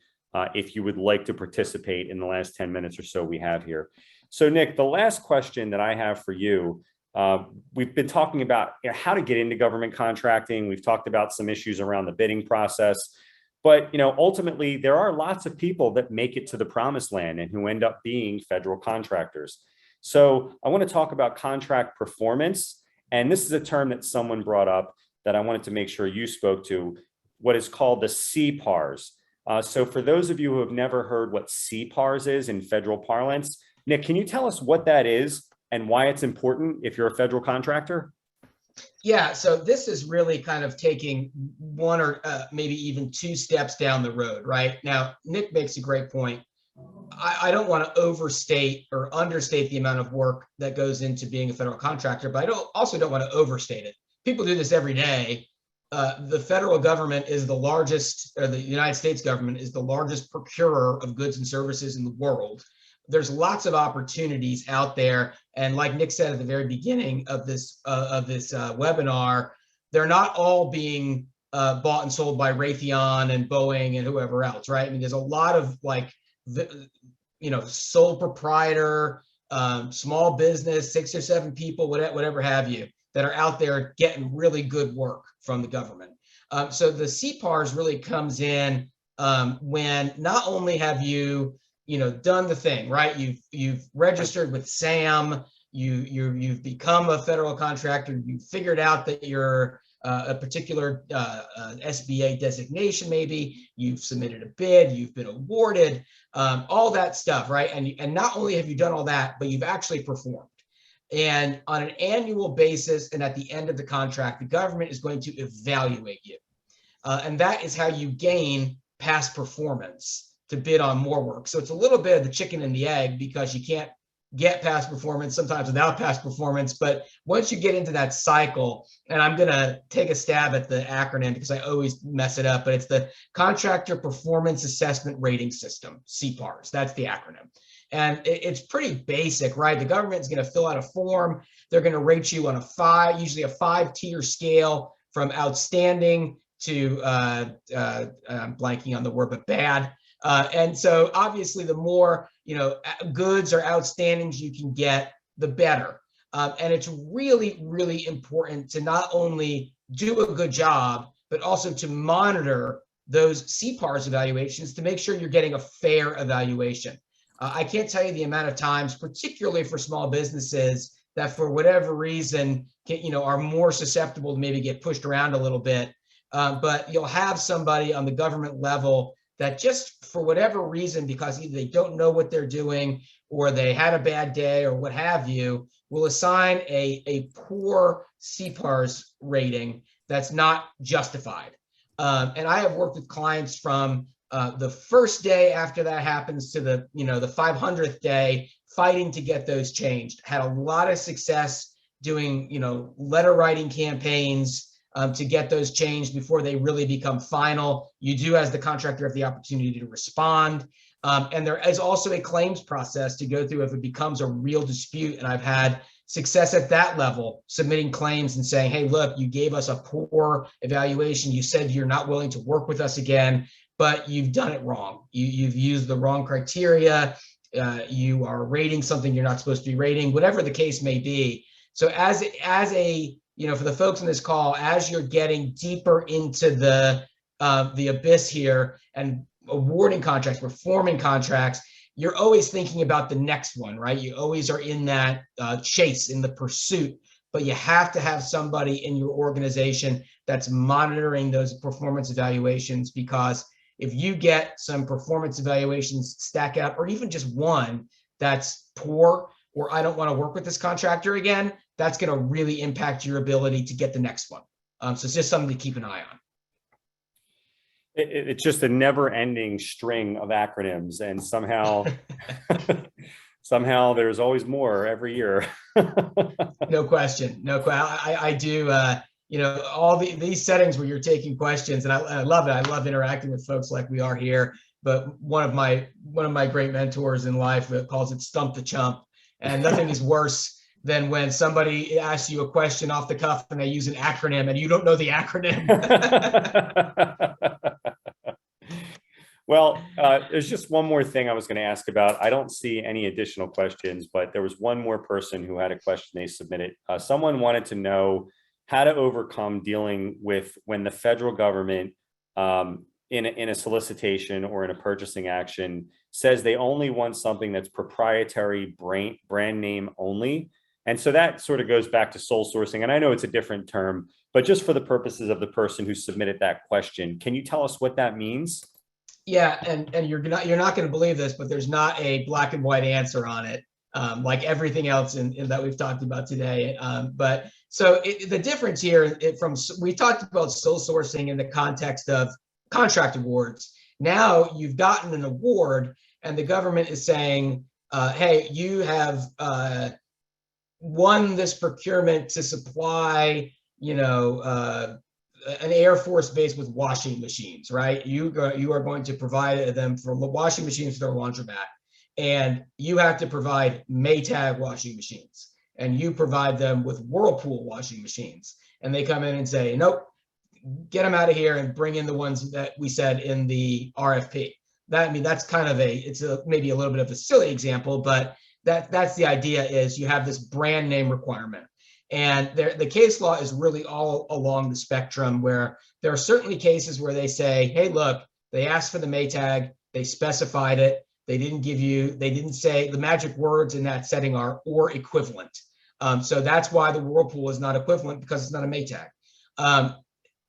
if you would like to participate in the last 10 minutes or so we have here. So Nick, the last question that I have for you, we've been talking about how to get into government contracting. We've talked about some issues around the bidding process, but ultimately there are lots of people that make it to the promised land and who end up being federal contractors. So I want to talk about contract performance, and this is a term that someone brought up that I wanted to make sure you spoke to, what is called the CPARs. So for those of you who have never heard what CPARs is in federal parlance, Nick, can you tell us what that is and why it's important if you're a federal contractor? Yeah, so this is really kind of taking one or maybe even two steps down the road, right? Now, Nick makes a great point. I don't want to overstate or understate the amount of work that goes into being a federal contractor, but I also don't want to overstate it. People do this every day. The federal government is the largest, or the United States government is the largest procurer of goods and services in the world. There's lots of opportunities out there. And like Nick said at the very beginning of this webinar, they're not all being bought and sold by Raytheon and Boeing and whoever else, right? I mean, there's a lot of sole proprietor, small business, 6 or 7 people, whatever have you, that are out there getting really good work from the government. So the CPARs really comes in when not only have you done the thing, right? You've registered with SAM, you've become a federal contractor, you figured out that you're a particular SBA designation, maybe you've submitted a bid, you've been awarded, all that stuff, right? And not only have you done all that, but you've actually performed. And on an annual basis and at the end of the contract, the government is going to evaluate you. And that is how you gain past performance to bid on more work. So it's a little bit of the chicken and the egg, because you can't get past performance sometimes without past performance. But once you get into that cycle, and I'm going to take a stab at the acronym because I always mess it up, but it's the Contractor Performance Assessment Rating System, CPARS. That's the acronym. And it's pretty basic, right? The government is going to fill out a form. They're going to rate you on usually a 5-tier scale from outstanding to, I'm blanking on the word, but bad. And so obviously the more, goods or outstandings you can get, the better. And it's really, really important to not only do a good job, but also to monitor those CPARS evaluations to make sure you're getting a fair evaluation. I can't tell you the amount of times, particularly for small businesses, that for whatever reason, are more susceptible to maybe get pushed around a little bit. But you'll have somebody on the government level that just for whatever reason, because either they don't know what they're doing or they had a bad day or what have you, will assign a poor CPARS rating that's not justified. And I have worked with clients from the first day after that happens to the 500th day, fighting to get those changed. Had a lot of success doing letter writing campaigns to get those changed before they really become final. You do, as the contractor, have the opportunity to respond. And there is also a claims process to go through if it becomes a real dispute. And I've had success at that level, submitting claims and saying, hey, look, you gave us a poor evaluation. You said you're not willing to work with us again, but you've done it wrong. You've used the wrong criteria. You are rating something you're not supposed to be rating, whatever the case may be. So as a, for the folks on this call, as you're getting deeper into the abyss here and awarding contracts, performing contracts, you're always thinking about the next one, right? You always are in that chase, in the pursuit, but you have to have somebody in your organization that's monitoring those performance evaluations, because if you get some performance evaluations stack up, or even just one that's poor, or I don't want to work with this contractor again, that's going to really impact your ability to get the next one. So it's just something to keep an eye on. It's just a never-ending string of acronyms, and somehow somehow there's always more every year. No question. I do all these settings where you're taking questions, and I love it. I love interacting with folks like we are here. But one of my great mentors in life calls it stump the chump, and nothing is worse than when somebody asks you a question off the cuff and they use an acronym and you don't know the acronym. Well, there's just one more thing I was going to ask about. I don't see any additional questions, but there was one more person who had a question they submitted. Someone wanted to know how to overcome dealing with when the federal government in a solicitation or in a purchasing action says they only want something that's proprietary, brand name only. And so that sort of goes back to sole sourcing. And I know it's a different term, but just for the purposes of the person who submitted that question, can you tell us what that means? Yeah, and you're not going to believe this, but there's not a black and white answer on it, like everything else in that we've talked about today. But so the difference here, we talked about sole sourcing in the context of contract awards. Now you've gotten an award, and the government is saying, "Hey, you have won this procurement to supply, an Air Force base with washing machines, right? You are going to provide them for washing machines for their laundromat, and you have to provide Maytag washing machines, and you provide them with Whirlpool washing machines." And they come in and say, "Nope, get them out of here and bring in the ones that we said in the RFP." That's kind of maybe a little bit of a silly example, but that's the idea. Is you have this brand name requirement. And the case law is really all along the spectrum, where there are certainly cases where they say, hey, look, they asked for the Maytag, they specified it, they didn't say the magic words in that setting are or equivalent. So that's why the Whirlpool is not equivalent, because it's not a Maytag.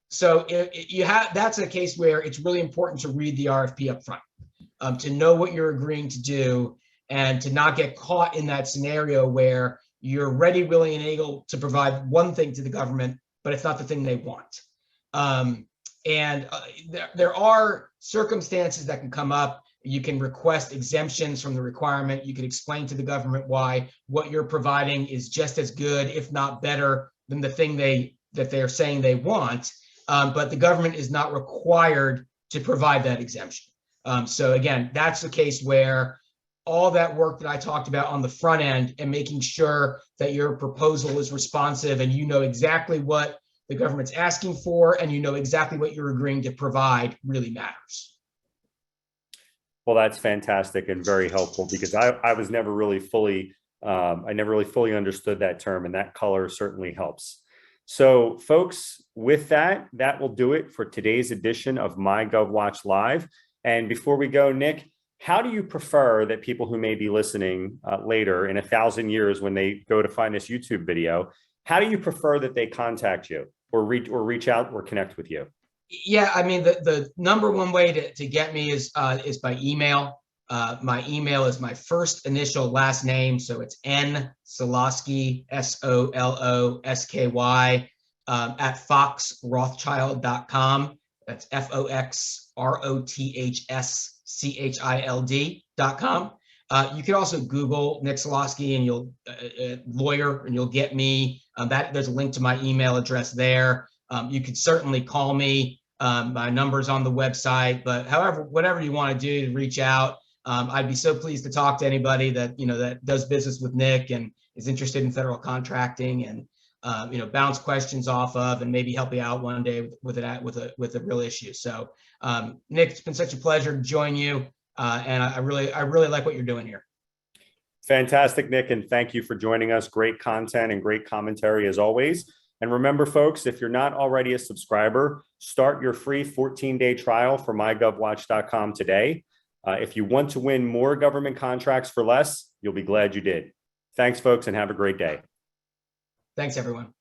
So that's a case where it's really important to read the RFP up front, to know what you're agreeing to do, and to not get caught in that scenario where you're ready, willing, and able to provide one thing to the government, but it's not the thing they want. There are circumstances that can come up. You can request exemptions from the requirement. You can explain to the government why what you're providing is just as good, if not better, than the thing that they're saying they want. But the government is not required to provide that exemption. So again, that's the case where all that work that I talked about on the front end and making sure that your proposal is responsive and you know exactly what the government's asking for and you know exactly what you're agreeing to provide really matters. Well, that's fantastic and very helpful, because I was never really fully, I never really fully understood that term, and that color certainly helps. So folks, with that will do it for today's edition of MyGovWatch Live. And before we go, Nick, how do you prefer that people who may be listening later in 1,000 years, when they go to find this YouTube video, how do you prefer that they contact you or reach out or connect with you? Yeah, I mean, the number one way to get me is by email. My email is my first initial last name, so it's N Soloski, SOLOSKY, at foxrothschild.com. That's FOXROTHSCHILD.com. You can also Google Nick Solosky and you'll lawyer, and you'll get me. There's a link to my email address there. You could certainly call me. My number's on the website, but however, whatever you want to do to reach out, I'd be so pleased to talk to anybody that that does business with Nick and is interested in federal contracting and bounce questions off of, and maybe help you out one day with a real issue. So Nick, it's been such a pleasure to join you, and I really like what you're doing here. Fantastic, Nick, and thank you for joining us. Great content and great commentary as always. And remember, folks, if you're not already a subscriber, start your free 14-day trial for MyGovWatch.com today. If you want to win more government contracts for less, you'll be glad you did. Thanks, folks, and have a great day. Thanks, everyone.